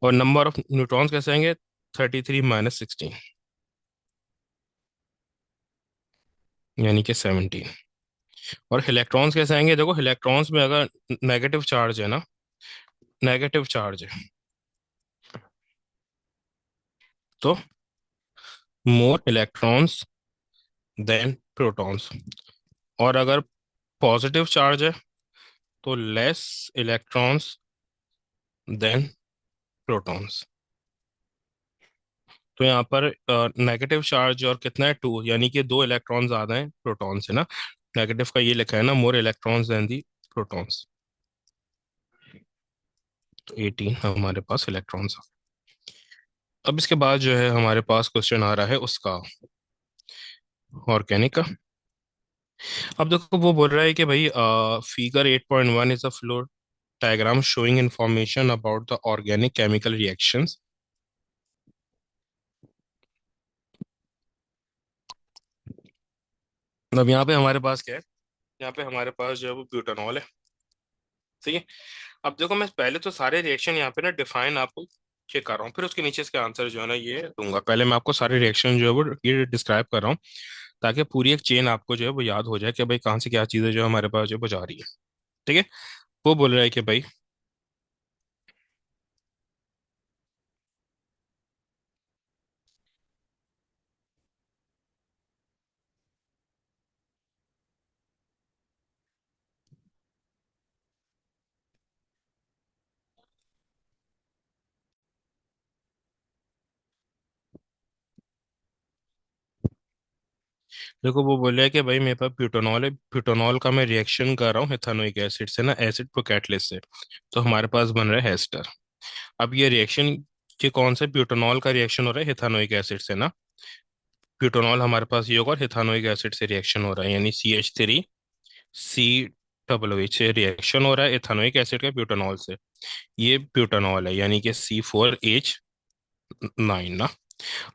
और नंबर ऑफ न्यूट्रॉन्स कैसे आएंगे, 33 - 16, यानी कि 17। और इलेक्ट्रॉन्स कैसे आएंगे, देखो इलेक्ट्रॉन्स में अगर नेगेटिव चार्ज है ना, नेगेटिव चार्ज है तो मोर इलेक्ट्रॉन्स देन प्रोटॉन्स। और अगर पॉजिटिव चार्ज है तो लेस इलेक्ट्रॉन्स देन प्रोटॉन्स। तो यहाँ पर नेगेटिव चार्ज और कितना है, 2, यानी कि 2 इलेक्ट्रॉन ज्यादा हैं प्रोटॉन से ना। नेगेटिव का ये लिखा है ना, मोर इलेक्ट्रॉन्स देन दी प्रोटॉन्स। तो 18 हमारे पास इलेक्ट्रॉन्स। अब इसके बाद जो है हमारे पास क्वेश्चन आ रहा है उसका, ऑर्गेनिक का। अब देखो वो बोल रहा है कि भाई figure 8.1 is a flow diagram showing information about the organic chemical reactions. अब यहाँ पे हमारे पास क्या है, यहाँ पे हमारे पास जो है वो ब्यूटानॉल है। ठीक है। अब देखो मैं पहले तो सारे रिएक्शन यहाँ पे ना डिफाइन आपको चेक कर रहा हूँ, फिर उसके नीचे इसके आंसर जो है ना ये दूंगा। पहले मैं आपको सारे रिएक्शन जो है वो ये डिस्क्राइब कर रहा हूँ, ताकि पूरी एक चेन आपको जो है वो याद हो जाए कि भाई कहाँ से क्या चीज़ें जो है हमारे पास जो है वो जा रही है। ठीक है। वो बोल रहा है कि भाई, देखो वो बोल रहा है कि भाई मेरे पास ब्यूटानॉल है, ब्यूटानॉल का मैं रिएक्शन कर रहा हूँ इथानोइक एसिड से ना, एसिड प्रोकैटलिस्ट से। तो हमारे पास बन रहा है एस्टर। अब ये रिएक्शन के कौन से, ब्यूटानॉल का रिएक्शन हो रहा है इथानोइक एसिड से ना। ब्यूटानॉल हमारे पास ये होगा और इथानोइक एसिड से रिएक्शन हो रहा है, यानी CH3 COOH से रिएक्शन हो रहा है इथानोइक एसिड का ब्यूटानॉल से। ये ब्यूटानॉल है, यानी कि C4H9 ना।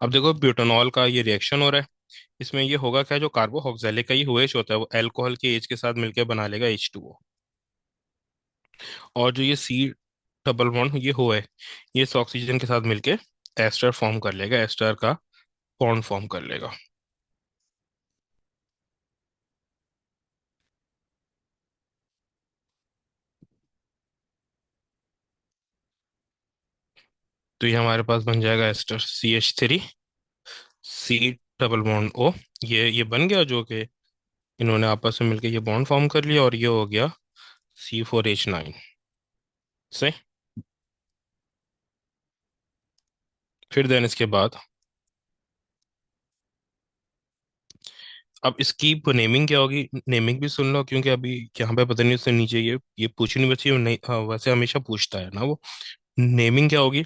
अब देखो ब्यूटानॉल का ये रिएक्शन हो रहा है, इसमें ये होगा क्या, जो कार्बोक्सिलिक का ही OH होता है वो अल्कोहल के H के साथ मिलकर बना लेगा H2O। और जो ये C डबल बॉन्ड ये हो है, ये इस ऑक्सीजन के साथ मिलके एस्टर फॉर्म कर लेगा, एस्टर का बॉन्ड फॉर्म कर लेगा। तो ये हमारे पास बन जाएगा ester CH3 C double bond O। ये बन गया, जो कि इन्होंने आपस में मिलके ये बॉन्ड फॉर्म कर लिया, और ये हो गया C4H9। सही। फिर देन इसके बाद, अब इसकी नेमिंग क्या होगी, नेमिंग भी सुन लो, क्योंकि अभी यहाँ पे पता नहीं उससे नीचे ये पूछनी बची है नहीं, हाँ, वैसे हमेशा पूछता है ना वो। नेमिंग क्या होगी,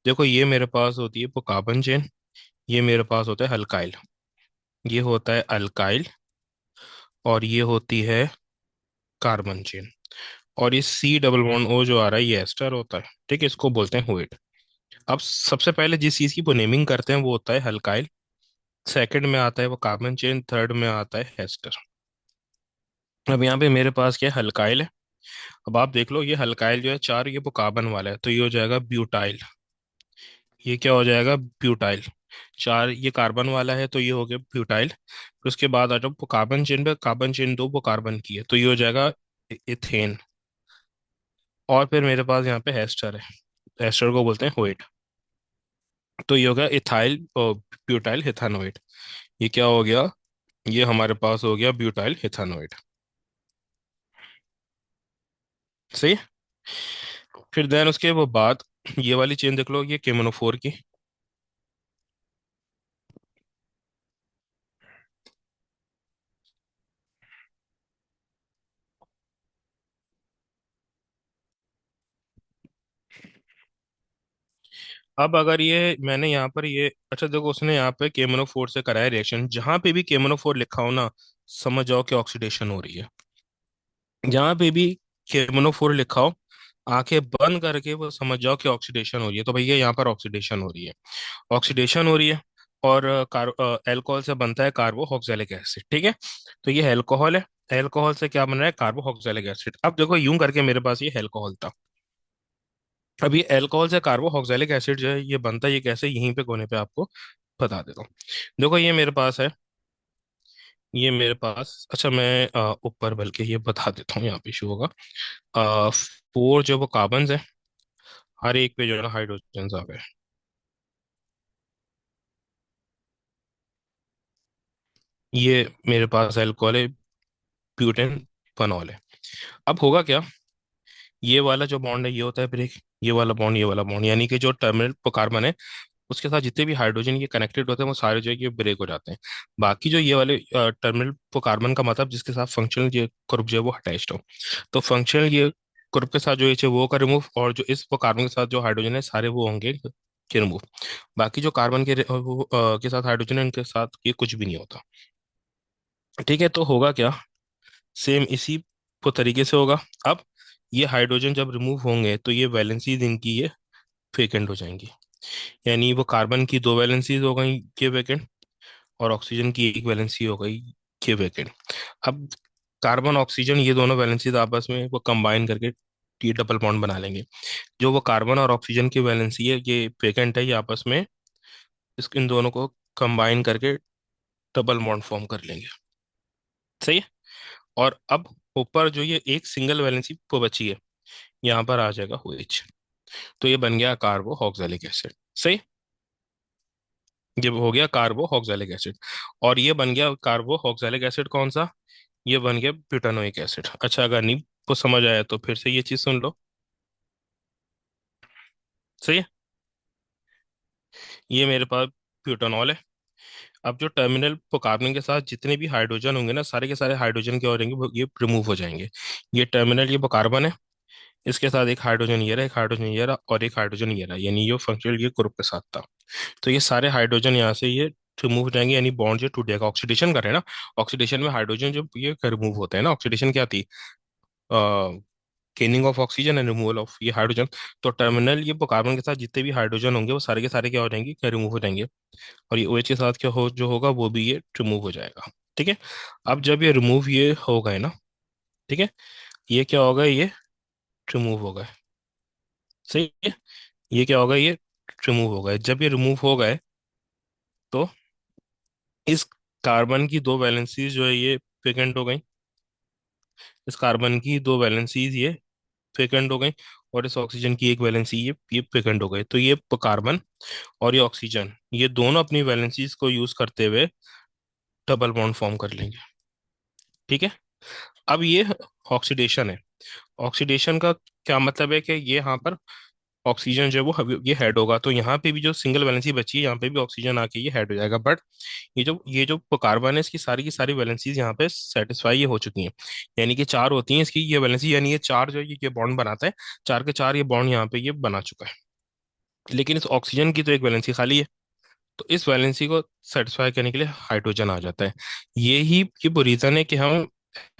देखो ये मेरे पास होती है वो कार्बन चेन, ये मेरे पास होता है हल्काइल, ये होता है अल्काइल, और ये होती है कार्बन चेन। और ये C डबल बॉन्ड O जो आ रहा है ये एस्टर होता है। ठीक है, इसको बोलते हैं हुइट। अब सबसे पहले जिस चीज की वो नेमिंग करते हैं वो होता है हल्काइल, सेकंड में आता है वो कार्बन चेन, थर्ड में आता है एस्टर। अब यहाँ पे मेरे पास क्या है, हल्काइल है। अब आप देख लो ये हल्काइल जो है चार, ये वो कार्बन वाला है, तो ये हो जाएगा ब्यूटाइल। ये क्या हो जाएगा, ब्यूटाइल। चार ये कार्बन वाला है तो ये हो गया ब्यूटाइल। फिर उसके बाद आ जाओ वो कार्बन चेन पे, कार्बन चेन दो वो कार्बन की है तो ये हो जाएगा इथेन। और फिर मेरे पास यहाँ पे एस्टर है, एस्टर को बोलते हैं होइट। तो ये हो गया इथाइल और ब्यूटाइल इथानोइड। ये क्या हो गया, ये हमारे पास हो गया ब्यूटाइल इथानोइड। सही है? फिर देन उसके वो बाद ये वाली चेन देख लो, ये केमोनोफोर की। अब अगर ये मैंने यहाँ पर ये अच्छा देखो, उसने यहाँ पे KMnO4 से कराया रिएक्शन, जहां पे भी KMnO4 लिखा हो ना, समझ जाओ कि ऑक्सीडेशन हो रही है। जहां पे भी KMnO4 लिखा हो, आंखें बंद करके वो समझ जाओ कि ऑक्सीडेशन हो रही है। तो भैया यहाँ पर ऑक्सीडेशन हो रही है, ऑक्सीडेशन हो रही है। और अल्कोहल से बनता है कार्बोक्सिलिक एसिड, ठीक है। तो ये अल्कोहल है, अल्कोहल से क्या बन रहा है, कार्बोक्सिलिक एसिड। अब देखो यूं करके मेरे पास ये अल्कोहल था। अब ये अल्कोहल से कार्बोक्सिलिक एसिड जो है ये बनता है, ये कैसे, यहीं पे कोने पे आपको बता देता हूँ। देखो ये मेरे पास है, ये मेरे पास, अच्छा मैं ऊपर बल्कि ये बता देता हूँ, यहाँ पे इशू होगा। 4 जो वो कार्बन है, हर एक पे जो है ना हाइड्रोजन आ गए। ये मेरे पास अल्कोहल है, ब्यूटेन फेनॉल है। अब होगा क्या, ये वाला जो बॉन्ड है ये होता है ब्रेक, ये वाला बॉन्ड, ये वाला बॉन्ड, यानी कि जो टर्मिनल कार्बन है उसके साथ जितने भी हाइड्रोजन ये कनेक्टेड होते हैं वो सारे जो है ये ब्रेक हो जाते हैं। बाकी जो ये वाले टर्मिनल कार्बन का मतलब जिसके साथ फंक्शनल ये ग्रुप जो है वो अटैच्ड हो, तो फंक्शनल ये ग्रुप के साथ जो ये वो का रिमूव, और जो इस वो कार्बन के साथ जो हाइड्रोजन है सारे वो होंगे के रिमूव। बाकी जो कार्बन के साथ हाइड्रोजन है उनके साथ ये कुछ भी नहीं होता। ठीक है, तो होगा क्या, सेम इसी को तरीके से होगा। अब ये हाइड्रोजन जब रिमूव होंगे तो ये वैलेंसीज इनकी ये वेकेंट हो जाएंगी, यानी वो कार्बन की 2 वैलेंसीज हो गई ये वेकेंट, और ऑक्सीजन की 1 वैलेंसी हो गई ये वेकेंट। अब कार्बन ऑक्सीजन ये दोनों वैलेंसीज आपस में वो कंबाइन करके ये डबल बॉन्ड बना लेंगे। जो वो कार्बन और ऑक्सीजन की वैलेंसी है ये वेकेंट है, ये आपस में इन दोनों को कंबाइन करके डबल बॉन्ड फॉर्म कर लेंगे। सही है। और अब ऊपर जो ये एक सिंगल वैलेंसी वो बची है, यहाँ पर आ जाएगा OH। तो ये बन गया कार्बोक्सिलिक एसिड। सही। ये हो गया कार्बोक्सिलिक एसिड। और ये बन गया कार्बोक्सिलिक एसिड कौन सा, ये बन गया ब्यूटानोइक एसिड। अच्छा अगर नहीं को समझ आया तो फिर से ये चीज सुन लो। सही है। ये मेरे पास ब्यूटानॉल है। अब जो टर्मिनल कार्बन के साथ जितने भी हाइड्रोजन होंगे ना, सारे के सारे हाइड्रोजन क्या हो जाएंगे, ये रिमूव हो जाएंगे। ये टर्मिनल ये कार्बन है, इसके साथ एक हाइड्रोजन ये रहा, एक हाइड्रोजन ये रहा, और एक हाइड्रोजन ये रहा, यानी ये फंक्शनल ये ग्रुप के साथ था। तो ये सारे हाइड्रोजन यहाँ से ये रिमूव हो जाएंगे, यानी बॉन्ड जो टूट जाएगा। ऑक्सीडेशन कर रहे हैं ना, ऑक्सीडेशन में हाइड्रोजन जो ये रिमूव होते हैं ना, ऑक्सीडेशन क्या थी, gaining of oxygen and removal of ये हाइड्रोजन। तो टर्मिनल ये कार्बन के साथ जितने भी हाइड्रोजन होंगे वो सारे के सारे क्या हो जाएंगे, क्या रिमूव हो जाएंगे। और ये OH के साथ क्या हो जो होगा वो भी ये रिमूव हो जाएगा। ठीक है। अब जब ये रिमूव ये हो गए ना, ठीक है, ये क्या होगा, ये रिमूव हो गए। सही है। ये क्या होगा, ये रिमूव हो गए। जब ये रिमूव हो गए तो इस कार्बन की 2 वैलेंसीज जो है ये वेकेंट हो गई, इस कार्बन की 2 वैलेंसीज ये वेकेंट हो गई, और इस ऑक्सीजन की 1 वैलेंसी ये वेकेंट हो गई। तो ये कार्बन और ये ऑक्सीजन ये दोनों अपनी वैलेंसीज को यूज करते हुए डबल बॉन्ड फॉर्म कर लेंगे। ठीक है। अब ये ऑक्सीडेशन है। ऑक्सीडेशन का क्या मतलब है कि ये यहाँ पर ऑक्सीजन जो है वो ये हेड होगा, तो यहाँ पे भी जो सिंगल वैलेंसी बची है यहाँ पे भी ऑक्सीजन आके ये हेड हो जाएगा। बट ये जो कार्बन है इसकी सारी की सारी वैलेंसीज यहाँ पे सेटिस्फाई ये हो चुकी हैं, यानी कि 4 होती हैं इसकी ये वैलेंसी, यानी ये 4 जो है ये बॉन्ड बनाता है, 4 के 4 ये बॉन्ड यहाँ पे ये बना चुका है। लेकिन इस ऑक्सीजन की तो एक वैलेंसी खाली है, तो इस वैलेंसी को सेटिस्फाई करने के लिए हाइड्रोजन आ जाता है। यही की रीजन है कि हम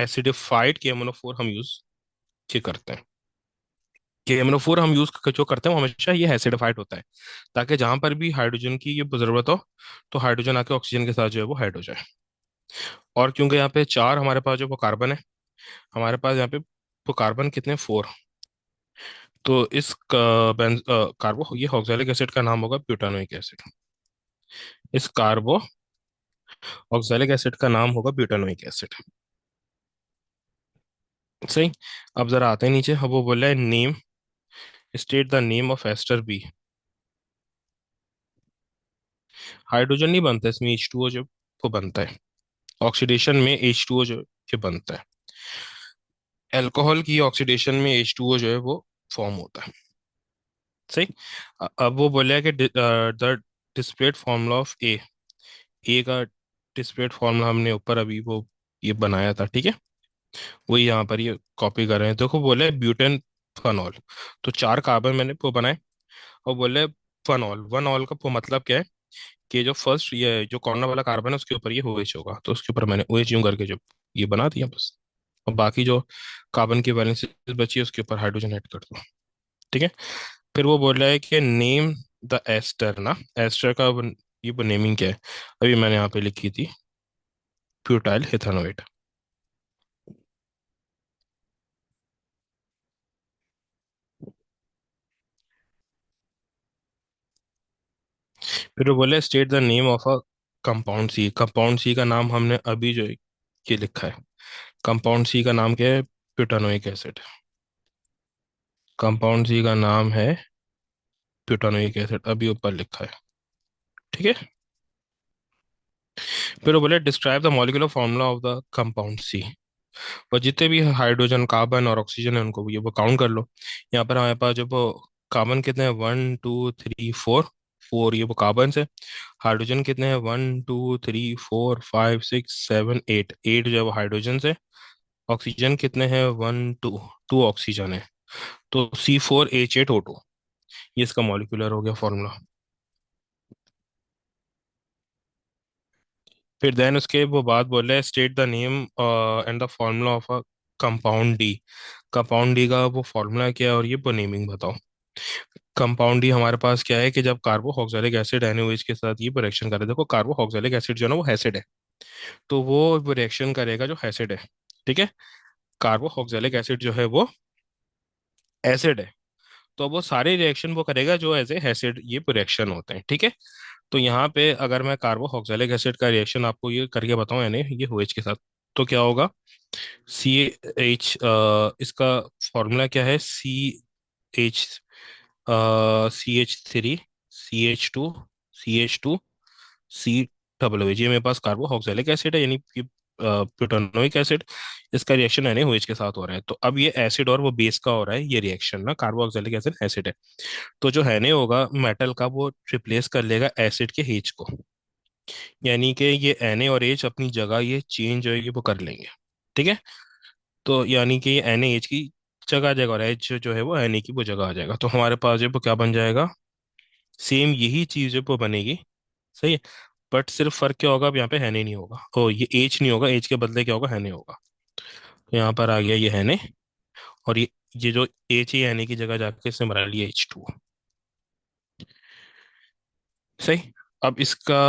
एसिडिफाइड KMnO4 हम यूज करते हैं। KMnO4 हम यूज जो करते हैं वो हमेशा ये एसिडिफाइड होता है, ताकि जहां पर भी हाइड्रोजन की ये जरूरत हो तो हाइड्रोजन आके ऑक्सीजन के साथ जो है वो हाइड हो जाए। और क्योंकि यहाँ पे 4 हमारे पास जो वो कार्बन है, हमारे पास यहाँ पे वो कार्बन कितने 4, तो इस कार्बो ये ऑक्सैलिक एसिड का नाम होगा ब्यूटानोइक एसिड। इस कार्बो ऑक्सैलिक एसिड का नाम होगा ब्यूटानोइक एसिड। सही। अब जरा आते हैं नीचे, अब वो बोला है name, state the name of ester B. Hydrogen नहीं बनता इसमें, H2O जो वो बनता है, ऑक्सीडेशन में H2O जो ये बनता है। अल्कोहल की ऑक्सीडेशन में H2O जो है वो फॉर्म होता है। सही। अब वो बोला है कि द डिस्प्लेड फॉर्मूला ऑफ ए, ए का डिस्प्लेड फॉर्मूला हमने ऊपर अभी वो ये बनाया था, ठीक है, वही यहाँ पर ये कॉपी कर रहे हैं। देखो बोले ब्यूटेन फेनॉल, तो 4 कार्बन मैंने वो बनाए, और बोले वन ऑल का वो मतलब क्या है कि जो फर्स्ट ये जो कॉर्नर वाला कार्बन है उसके ऊपर ये OH होगा, तो उसके ऊपर मैंने OH यूं करके जो ये बना दिया बस। और बाकी जो कार्बन की वैलेंस बची है उसके ऊपर हाइड्रोजन ऐड कर दो। ठीक है। फिर वो बोल रहा है कि नेम द एस्टर ना, एस्टर का ये नेमिंग क्या है, अभी मैंने यहाँ पे लिखी थी, ब्यूटाइल इथेनोएट। फिर वो बोले state the name of a compound C, compound C का नाम हमने अभी जो ये लिखा है, कंपाउंड सी का नाम क्या है, ब्यूटानोइक एसिड। कंपाउंड सी का नाम है ब्यूटानोइक एसिड, अभी ऊपर लिखा है। ठीक है। फिर वो बोले describe the molecular formula of the compound C, और जितने भी हाइड्रोजन कार्बन और ऑक्सीजन है उनको ये वो काउंट कर लो। यहाँ पर हमारे पास जो वो कार्बन कितने हैं, 1 2 3 4, 4 ये वो कार्बन है। हाइड्रोजन कितने हैं, 1 2 3 4 5 6 7 8, 8 जो है वो हाइड्रोजन है। ऑक्सीजन कितने हैं, 1 2, 2 ऑक्सीजन है। तो C4H8O2, ये इसका मॉलिक्यूलर हो गया फॉर्मूला। फिर देन उसके वो बात बोल रहे हैं state the name and the formula of a compound D. Compound D का वो फॉर्मूला क्या है और ये वो नेमिंग बताओ। कंपाउंड डी हमारे पास क्या है कि जब कार्बोक्सिलिक एसिड NaOH के साथ ये रिएक्शन करे, देखो कार्बोक्सिलिक एसिड जो है ना वो एसिड है, तो वो रिएक्शन करेगा जो एसिड है। ठीक है। कार्बोक्सिलिक एसिड जो है वो एसिड है, तो वो सारे रिएक्शन वो करेगा जो एज ए एसिड ये रिएक्शन होते हैं। ठीक है। तो यहाँ पे अगर मैं कार्बोक्सिलिक एसिड का रिएक्शन आपको ये करके बताऊं यानी ये OH के साथ, तो क्या होगा, CH, इसका फॉर्मूला क्या है, H CH3, CH2, C OH, ये मेरे पास कार्बोक्सिलिक एसिड है यानी कि प्यूटानोइक एसिड। इसका रिएक्शन NaOH के साथ हो रहा है, तो अब ये एसिड और वो बेस का हो रहा है ये रिएक्शन ना, कार्बोक्सिलिक एसिड एसिड है। तो जो Na होगा मेटल का वो रिप्लेस कर लेगा एसिड के H को, यानी कि ये Na और H अपनी जगह ये चेंज जो है ये वो कर लेंगे। ठीक है। तो यानी कि ये NaH की जगह आ जाएगा और H जो है वो Na की वो जगह आ जाएगा, तो हमारे पास जो वो क्या बन जाएगा, सेम यही चीज जो वो बनेगी। सही है। बट सिर्फ फर्क क्या होगा, अब यहाँ पे Na नहीं होगा, ओ ये H नहीं होगा, H के बदले क्या होगा, Na होगा। तो यहाँ पर आ गया ये Na, और ये जो H है Na की जगह जाके इसने बना लिया H2। सही। अब इसका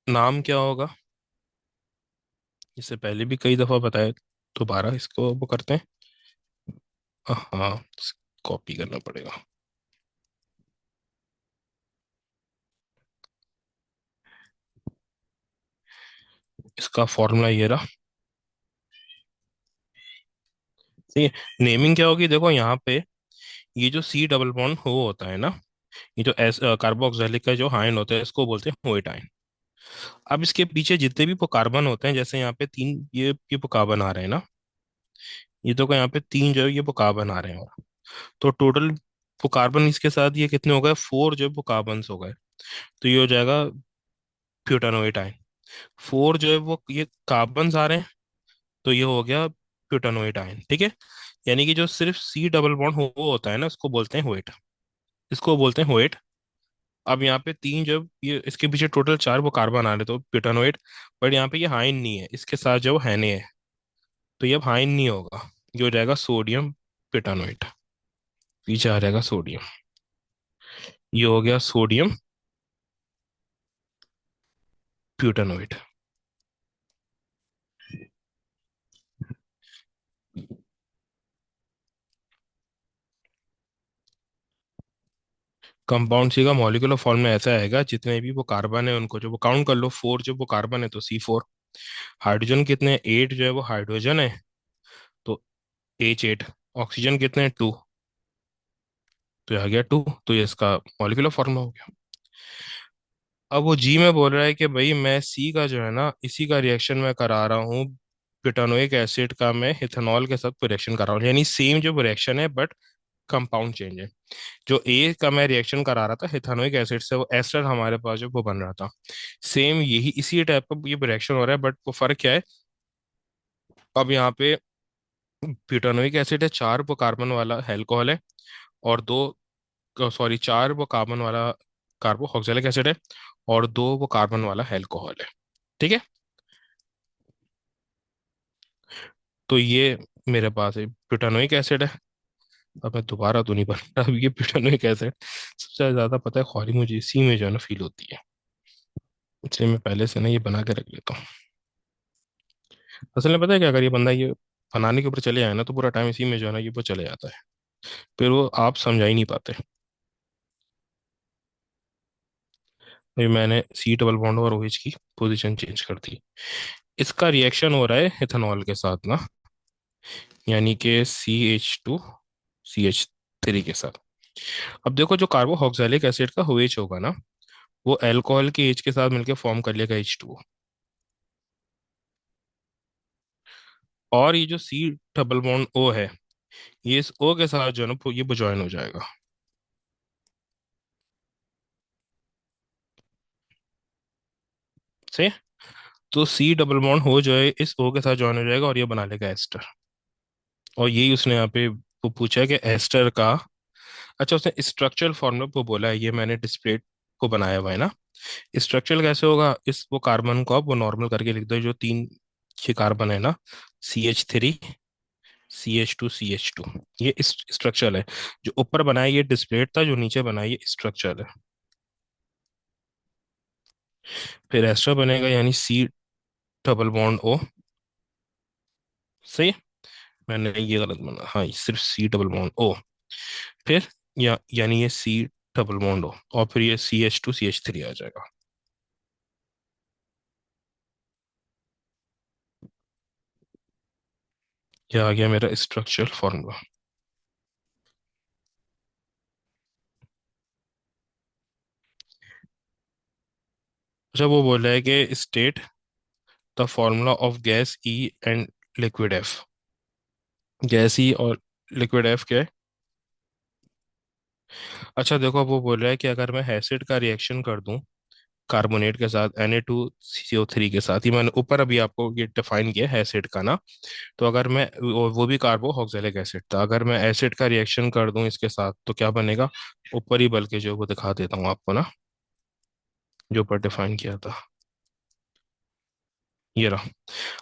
नाम क्या होगा, इससे पहले भी कई दफा बताया, दोबारा इसको वो करते हैं। हाँ, कॉपी करना पड़ेगा। इसका फॉर्मूला ये रहा। ठीक है। नेमिंग क्या होगी, देखो यहाँ पे ये जो C डबल बॉन्ड हो होता है ना, ये जो एस कार्बोक्सिलिक का जो आयन होता है इसको बोलते हैं OH आयन। अब इसके पीछे जितने भी वो कार्बन होते हैं, जैसे यहाँ पे तीन ये वो कार्बन आ रहे हैं ना, ये तो यहाँ पे तीन जो है ये वो कार्बन आ रहे हैं, और तो टोटल वो कार्बन इसके साथ ये कितने हो गए, 4 जो है वो कार्बन हो गए। तो ये हो जाएगा ब्यूटानोइट आयन। 4 जो है वो ये कार्बन आ रहे हैं, तो ये हो गया ब्यूटानोइट आयन। ठीक है। यानी कि जो सिर्फ C डबल बॉन्ड हो होता है ना उसको बोलते हैं OH, इसको बोलते हैं OH। अब यहाँ पे तीन जब ये इसके पीछे टोटल 4 वो कार्बन आ रहे तो ब्यूटानोइट, बट यहाँ पे ये हाइन नहीं है, इसके साथ जो हैने है, तो ये अब हाइन नहीं होगा, ये हो जाएगा सोडियम ब्यूटानोइट। पीछे आ जाएगा सोडियम, ये हो गया सोडियम ब्यूटानोइट। कंपाउंड सी का मॉलिक्यूलर फॉर्मूला ऐसा आएगा, जितने भी वो कार्बन है उनको जो वो काउंट कर लो, 4 जो वो कार्बन है तो C4। हाइड्रोजन कितने हैं, 8 जो है वो हाइड्रोजन है, तो H8। ऑक्सीजन कितने हैं, 2, तो ये आ गया 2, तो ये इसका मॉलिक्यूलर फॉर्मूला हो गया। अब वो जी में बोल रहा है कि भाई मैं सी का जो है ना इसी का रिएक्शन मैं करा रहा हूँ, ब्यूटानोइक एसिड का मैं इथेनॉल के साथ रिएक्शन कर रहा हूँ, यानी सेम जो रिएक्शन है बट कंपाउंड चेंज है। जो ए का मैं रिएक्शन करा रहा था इथेनोइक एसिड से, वो एस्टर हमारे पास जो वो बन रहा था, सेम यही इसी टाइप का ये रिएक्शन हो रहा है, बट वो फर्क क्या है, अब यहाँ पे ब्यूटानोइक एसिड है, 4 वो कार्बन वाला अल्कोहल है, और 2 सॉरी, चार वो कार्बन वाला कार्बोक्सिलिक एसिड है, और दो वो कार्बन वाला अल्कोहल है। ठीक है। तो ये मेरे पास एक ब्यूटानोइक एसिड है। अब मैं दोबारा तो नहीं बन रहा, अब ये ब्यूटानोइक एसिड सबसे ज्यादा पता है खौरी मुझे इसी में जो है ना फील होती है, इसलिए मैं पहले से ना ये बना के रख लेता हूँ। असल में पता है क्या, अगर ये बंदा ये बनाने के ऊपर चले जाए ना, तो पूरा टाइम इसी में जो है ना ये वो चले जाता है, फिर वो आप समझा ही नहीं पाते। अभी मैंने सी डबल बॉन्ड और OH की पोजीशन चेंज कर दी। इसका रिएक्शन हो रहा है इथेनॉल के साथ ना, यानी कि CH2CH3 के साथ। अब देखो, जो कार्बोक्सिलिक एसिड का OH होगा ना, वो अल्कोहल के H के साथ मिलकर फॉर्म कर लेगा H2। और ये जो सी डबल बॉन्ड O है, ये इस O के साथ जो है ना ये ज्वाइन हो जाएगा। से तो सी डबल बॉन्ड हो जो है इस O के साथ ज्वाइन हो जाएगा और ये बना लेगा एस्टर। और यही उसने यहाँ पे वो पूछा है कि एस्टर का, अच्छा उसने स्ट्रक्चरल फॉर्मूला वो बोला है, ये मैंने डिस्प्ले को बनाया हुआ है ना। स्ट्रक्चरल कैसे होगा, इस वो कार्बन को आप वो नॉर्मल करके लिख दो, जो तीन ये कार्बन है ना, CH3 CH2 CH2, ये स्ट्रक्चरल है। जो ऊपर बनाया ये डिस्प्लेट था, जो नीचे बनाया ये स्ट्रक्चरल है। फिर एस्टर बनेगा, यानी सी डबल बॉन्ड O। सही है? मैंने ये गलत बना, हाँ ये सिर्फ सी डबल बॉन्ड O। फिर यानी ये सी डबल बॉन्ड O, और फिर ये CH2CH3 आ जाएगा। ये आ गया मेरा स्ट्रक्चरल फॉर्मूला। अच्छा, वो बोल रहा है कि state the formula of gas E and liquid F। Gas E और लिक्विड F क्या है? अच्छा देखो, वो बोल रहा है कि अगर मैं एसिड का रिएक्शन कर दूं कार्बोनेट के साथ Na2CO3 के साथ, ही मैंने ऊपर अभी आपको ये डिफाइन किया है एसिड का ना। तो अगर मैं वो भी कार्बोक्सिलिक एसिड था, अगर मैं एसिड का रिएक्शन कर दूं इसके साथ तो क्या बनेगा? ऊपर ही बल्कि जो वो दिखा देता हूँ आपको ना, जो ऊपर डिफाइन किया था, ये रहा।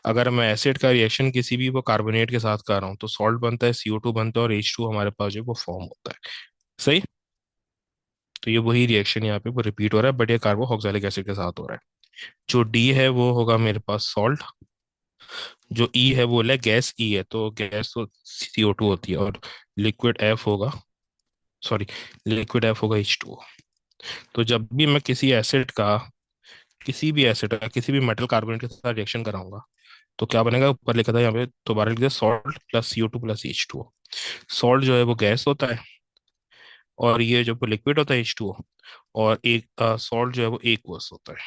अगर मैं एसिड का रिएक्शन किसी भी वो कार्बोनेट के साथ कर रहा हूँ, तो सॉल्ट बनता है, CO2 बनता है, और H2 हमारे पास जो वो फॉर्म होता है। सही। तो ये वही रिएक्शन यहाँ पे वो रिपीट हो रहा है, बट ये कार्बोक्सिलिक एसिड के साथ हो रहा है। जो D है वो होगा मेरे पास सॉल्ट। जो E है वो है गैस E है, तो गैस तो CO2 होती है, और लिक्विड F होगा, सॉरी, लिक्विड F होगा H2O। तो जब भी मैं किसी भी एसिड का किसी भी मेटल कार्बोनेट के साथ रिएक्शन कराऊंगा, तो क्या बनेगा? ऊपर लिखा था यहाँ पे, दोबारा लिख दिया, salt plus CO2 plus H2O। Salt जो है वो गैस होता है, और ये जो लिक्विड होता है H2O। और एक सॉल्ट जो है वो एक्वस होता है।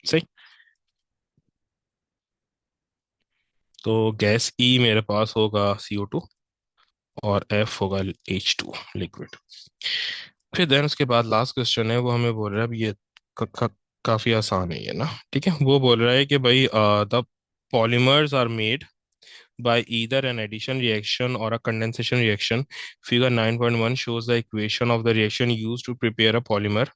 सही। तो गैस E मेरे पास होगा CO2, और F होगा H2 लिक्विड। फिर देन उसके बाद लास्ट क्वेश्चन है, वो हमें बोल रहा है, अब ये काफी आसान है ये ना। ठीक है, वो बोल रहा है कि भाई the polymers are made by either an addition reaction or a condensation reaction. Figure 9.1 shows the equation of the reaction used to prepare a polymer.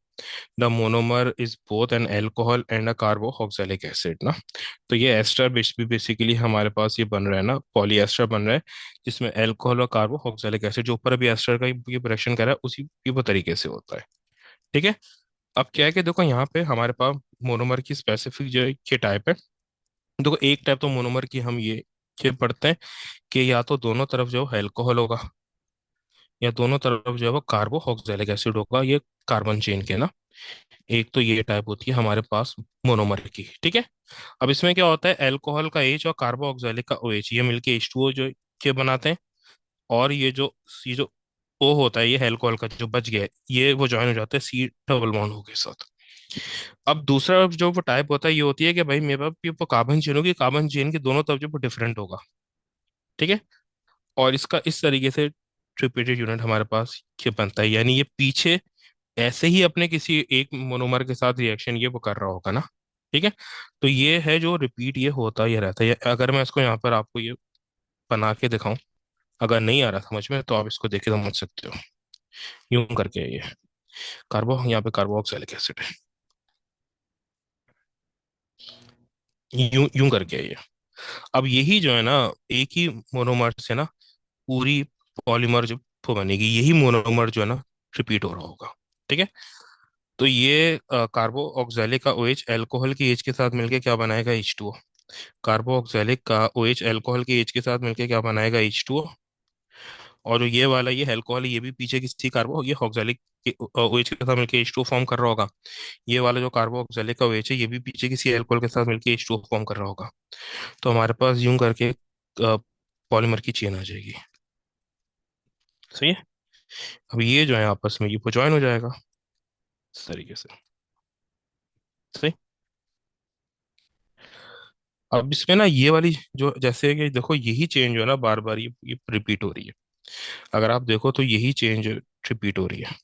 The monomer is both an alcohol and a carboxylic acid ना। तो ये ester basically हमारे पास ये बन रहा है ना, polyester बन रहा है, जिसमें अल्कोहल और कार्बोक्सिलिक एसिड, जो ऊपर अभी एस्टर का ये रिएक्शन कर रहा है, उसी की वो तरीके से होता है। ठीक है। अब क्या है कि देखो यहाँ पे हमारे पास मोनोमर की स्पेसिफिक जो है ये टाइप है। देखो, एक टाइप तो मोनोमर की हम ये पढ़ते हैं कि या तो दोनों तरफ जो अल्कोहल होगा, या दोनों तरफ जो है वो कार्बोक्सिलिक एसिड होगा, ये कार्बन चेन के ना। एक तो ये टाइप होती है हमारे पास मोनोमर की। ठीक है। अब इसमें क्या होता है, अल्कोहल का H और कार्बोक्सिलिक का OH ये मिलके H2O जो के बनाते हैं। और ये जो O होता है, ये अल्कोहल का जो बच गया है, ये वो ज्वाइन हो जाता है सी डबल बॉन्ड O के साथ। अब दूसरा जो वो टाइप होता है, ये होती है कि भाई मेरे पास ये वो कार्बन चेन होगी, कार्बन चेन के दोनों तरफ जो वो डिफरेंट होगा। ठीक है। और इसका इस तरीके से ट्रिपेटेड यूनिट हमारे पास ये बनता है, यानी ये पीछे ऐसे ही अपने किसी एक मोनोमर के साथ रिएक्शन ये वो कर रहा होगा ना। ठीक है। तो ये है जो रिपीट ये होता, ये रहता है। अगर मैं इसको यहाँ पर आपको ये बना के दिखाऊं, अगर नहीं आ रहा समझ में तो आप इसको देख के समझ सकते हो। यूं करके है ये कार्बो, यहाँ पे कार्बोक्सिलिक एसिड है। यूं यूं करके है ये। अब यही जो है ना, एक ही मोनोमर से ना पूरी पॉलीमर जो वो बनेगी, यही मोनोमर जो है ना रिपीट हो रहा होगा। ठीक है। तो ये कार्बो ऑक्जेलिक का OH अल्कोहल की H के साथ मिलके क्या बनाएगा, H2O। कार्बो ऑक्जेलिक का OH अल्कोहल की H के साथ मिलके क्या बनाएगा, H2O। और जो ये वाला ये अल्कोहल, ये भी पीछे किसी कार्बो, ये ऑक्जेलिक OH के साथ मिलके H2O फॉर्म कर रहा होगा। ये वाला जो कार्बो ऑक्जेलिक का OH है, ये भी पीछे किसी अल्कोहल के साथ मिलके H2O फॉर्म कर रहा होगा। तो हमारे पास यूं करके पॉलीमर की चेन आ जाएगी। सही है। अब ये जो है आपस में ये ज्वाइन हो जाएगा इस तरीके से। सही। अब इसमें ना ये वाली जो जैसे कि देखो, यही चेंज जो है ना बार बार ये रिपीट हो रही है। अगर आप देखो तो यही चेंज रिपीट हो रही है।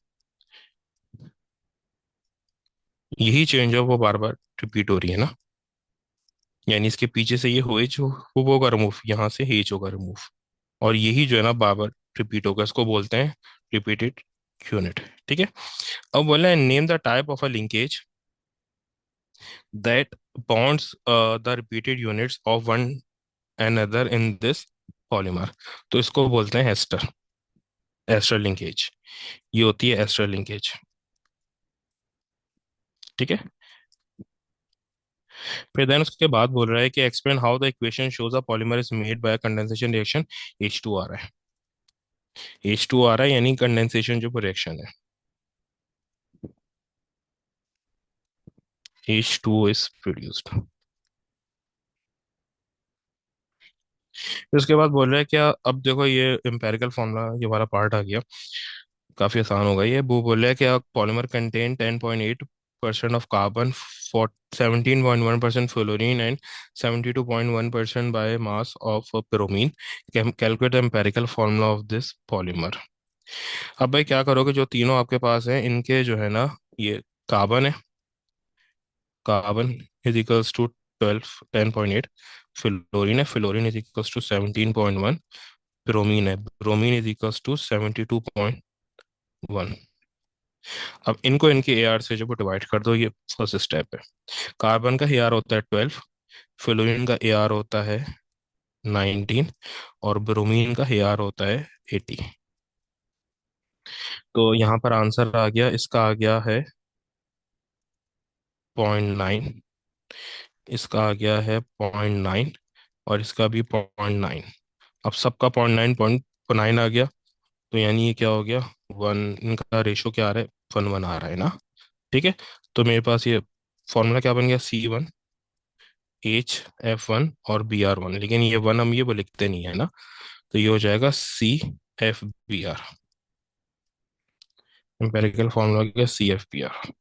यही चेंज है वो बार बार रिपीट हो रही है ना। यानी इसके पीछे से ये हो जो वो होगा रिमूव, यहाँ से एच होगा रिमूव। और यही जो है ना बार बार रिपीट होगा, इसको बोलते हैं रिपीटेड यूनिट। ठीक है। अब बोला है name the type of a linkage that bonds the repeated units of one another in this polymer। तो इसको बोलते हैं एस्टर, एस्टर लिंकेज। ये होती है एस्टर लिंकेज। ठीक है। फिर देन उसके बाद बोल रहा है कि explain how the equation shows a polymer is made by condensation reaction. H2 आ रहा है। H2 आ रहा है यानी कंडेंसेशन जो रिएक्शन है, H2O इज प्रोड्यूस्ड। फिर उसके बाद बोल रहा है क्या, अब देखो ये एम्पेरिकल फॉर्मूला ये वाला पार्ट आ गया, काफी आसान होगा ये। वो बोल रहा है कि polymer contain 10.8% of carbon, 17.1% fluorine and 72.1% by mass of pyromine। Calculate the empirical formula of this polymer. अब भाई क्या करोगे, जो तीनों आपके पास हैं इनके जो है ना, ये कार्बन है, carbon is equals to 10.8। Fluorine है, fluorine is equals to 17.1। Bromine है, ब्रोमीन इज इक्वल्स टू 72.1। अब इनको इनके AR से जो डिवाइड कर दो, ये फर्स्ट स्टेप है। कार्बन का AR होता है 12, फ्लोरीन का AR होता है 19, और ब्रोमीन का AR होता है 80। तो यहाँ पर आंसर आ गया, इसका आ गया है 0.9, इसका आ गया है 0.9, और इसका भी 0.9। अब सबका 0.9 0.9 आ गया। तो यानी ये क्या हो गया, वन, इनका रेशो क्या आ रहा है, 1:1 आ रहा है ना। ठीक है। तो मेरे पास ये फॉर्मूला क्या बन गया, C1H F1 और Br1, लेकिन ये वन हम ये वो लिखते नहीं है ना। तो ये हो जाएगा CFBr। एम्पेरिकल फॉर्मूला क्या, CFBr।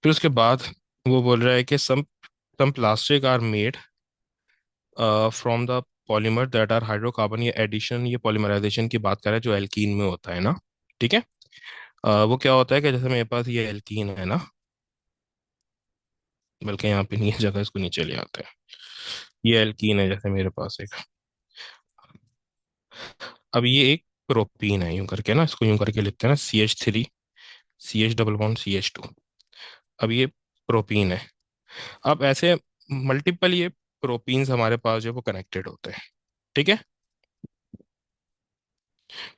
फिर उसके बाद वो बोल रहा है कि some plastic are made from the polymer that are hydrocarbon. ये एडिशन, ये पॉलीमराइजेशन की बात कर रहा है जो एल्कीन में होता है ना। ठीक है। वो क्या होता है कि जैसे मेरे पास ये एल्कीन है ना, बल्कि यहाँ पे नहीं है जगह, इसको नीचे ले आते हैं। ये एल्कीन है जैसे मेरे पास एक। अब ये एक प्रोपीन है, यूं करके ना, इसको यूं करके लिखते हैं ना, CH3, CH double bond CH2। अब ये प्रोपीन है। अब ऐसे मल्टीपल ये प्रोपीन्स हमारे पास जो है वो कनेक्टेड होते हैं। ठीक है।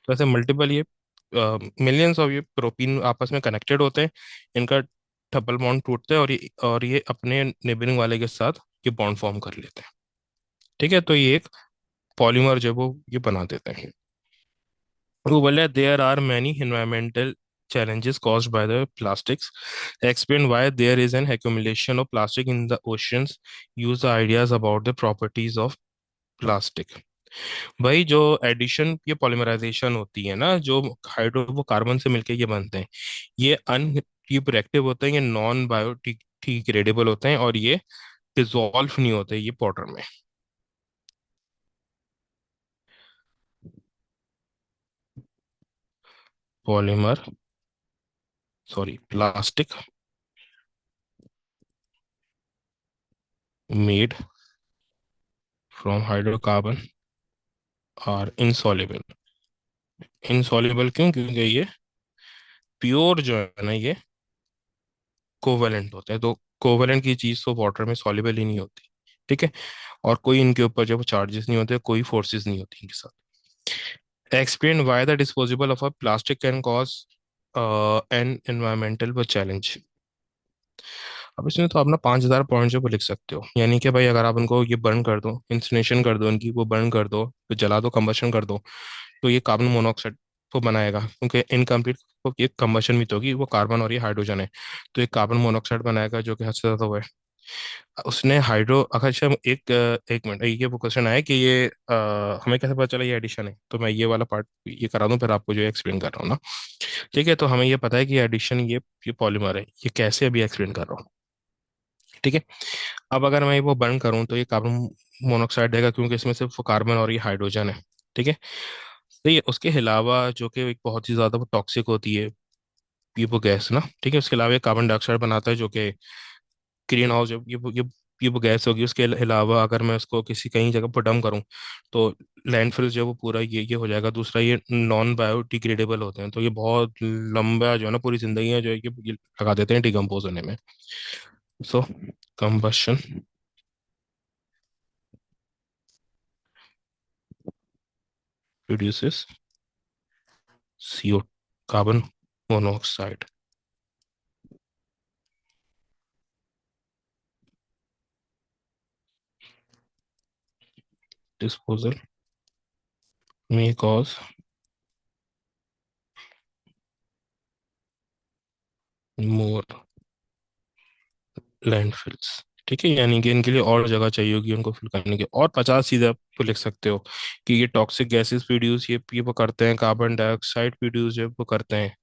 तो ऐसे मल्टीपल ये मिलियंस ऑफ ये प्रोपीन आपस में कनेक्टेड होते हैं। इनका डबल बॉन्ड टूटता है, और ये अपने नेबरिंग वाले के साथ ये बॉन्ड फॉर्म कर लेते हैं। ठीक है। तो ये एक पॉलीमर जो है वो ये बना देते हैं। वो बोले there are many environmental challenges caused by the plastics, explain why there is an accumulation of plastic in the oceans, use the ideas about the properties of plastic। भाई जो एडिशन, ये पॉलीमराइजेशन होती है ना, जो हाइड्रो वो carbon से मिलके ये बनते हैं, ये अनरिप्रोडक्टिव होते हैं, ये नॉन बायोडिग्रेडेबल होते हैं, और ये डिजोल्व नहीं होते ये पाउडर में। Polymer, sorry, plastic made from hydrocarbon are insoluble. Insoluble क्यों? क्योंकि ये प्योर जो है ना, ये कोवेलेंट होता है। तो कोवेलेंट की चीज तो वाटर में सॉल्युबल ही नहीं होती। ठीक है। और कोई इनके ऊपर जो चार्जेस नहीं होते, कोई फोर्सेस नहीं होती इनके साथ। Explain why the disposable of a plastic can cause an environmental challenge. अब इसमें तो आप ना 5,000 पॉइंट जो वो लिख सकते हो, यानी कि भाई अगर आप उनको ये बर्न कर दो, इंसिनेशन कर दो इनकी, वो बर्न कर दो, तो जला दो, कंबशन कर दो, तो ये कार्बन मोनोऑक्साइड को बनाएगा, क्योंकि इनकम्प्लीट ये कंबशन भी तो होगी, वो कार्बन और ये हाइड्रोजन है, तो ये कार्बन मोनोऑक्साइड बनाएगा जो कि हद से ज्यादा हुआ है। उसने हाइड्रो अगर अच्छा एक मिनट, ये वो क्वेश्चन आया कि ये हमें कैसे पता चला ये एडिशन है, तो मैं ये वाला पार्ट ये करा दूं, फिर आपको जो एक्सप्लेन कर रहा हूँ ना। ठीक है, तो हमें ये पता है कि एडिशन ये पॉलीमर है, ये कैसे अभी एक्सप्लेन कर रहा हूँ। ठीक है। अब अगर मैं वो बर्न करूँ तो ये कार्बन मोनोऑक्साइड देगा, क्योंकि इसमें सिर्फ कार्बन और ये हाइड्रोजन है। ठीक है। तो ये उसके अलावा जो कि एक बहुत ही ज्यादा वो टॉक्सिक होती है, ये वो गैस ना, ठीक है, उसके अलावा ये कार्बन डाइऑक्साइड बनाता है जो कि ग्रीन हाउस, ये वो गैस होगी। उसके अलावा अगर मैं उसको किसी कहीं जगह पर डम करूँ तो लैंडफिल जो है वो पूरा ये हो जाएगा। दूसरा, ये नॉन बायोडिग्रेडेबल होते हैं, तो ये बहुत लंबा जो है ना, पूरी जिंदगी है जो है ये लगा देते हैं डिकम्पोज होने में। So combustion produces CO, carbon monoxide. Disposal में कॉज मोर लैंडफिल्स। ठीक है, यानी कि इनके लिए और जगह चाहिए होगी उनको फिल करने की। और 50 चीजें आप तो लिख सकते हो कि ये टॉक्सिक गैसेस प्रोड्यूस ये वो करते हैं, कार्बन डाइऑक्साइड प्रोड्यूस जो है वो करते हैं।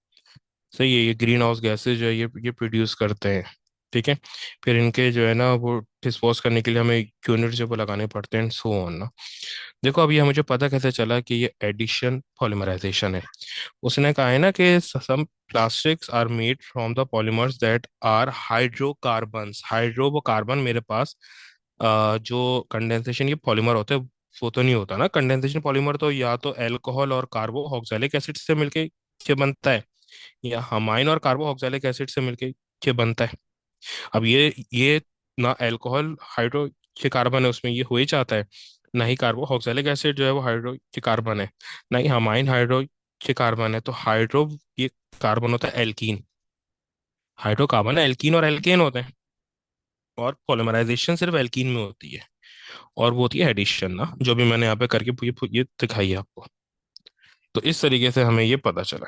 सही है, ये ग्रीन हाउस गैसेज जो है ये प्रोड्यूस करते हैं। ठीक है। फिर इनके जो है ना वो डिस्पोज करने के लिए हमें यूनिट जो है वो लगाने पड़ते हैं, सो ऑन ना। देखो अभी मुझे पता कैसे चला कि ये एडिशन पॉलीमराइजेशन है। उसने कहा है ना कि some plastics are made from the polymers that are hydrocarbons. Hydro वो कार्बन मेरे पास, जो कंडेंसेशन ये पॉलीमर होते हैं वो तो नहीं होता ना। कंडेंसेशन पॉलीमर तो या तो अल्कोहल और कार्बो ऑक्सैलिक एसिड से मिलके ये बनता है, या हमाइन और कार्बो ऑक्सैलिक एसिड से मिलके ये बनता है। अब ये ना अल्कोहल हाइड्रो ये कार्बन है उसमें, ये हो ही जाता है। ना ही कार्बो ऑक्सैलिक एसिड जो है वो हाइड्रो ये कार्बन है, ना ही हमाइन हाइड्रो ये कार्बन है। तो हाइड्रो ये कार्बन होता है एल्कीन। हाइड्रोकार्बन एल्कीन और एल्केन होते हैं। और पॉलिमराइजेशन सिर्फ एल्कीन में होती है, और वो होती है एडिशन ना, जो भी मैंने यहाँ पे करके ये दिखाई है आपको। तो इस तरीके से हमें ये पता चला।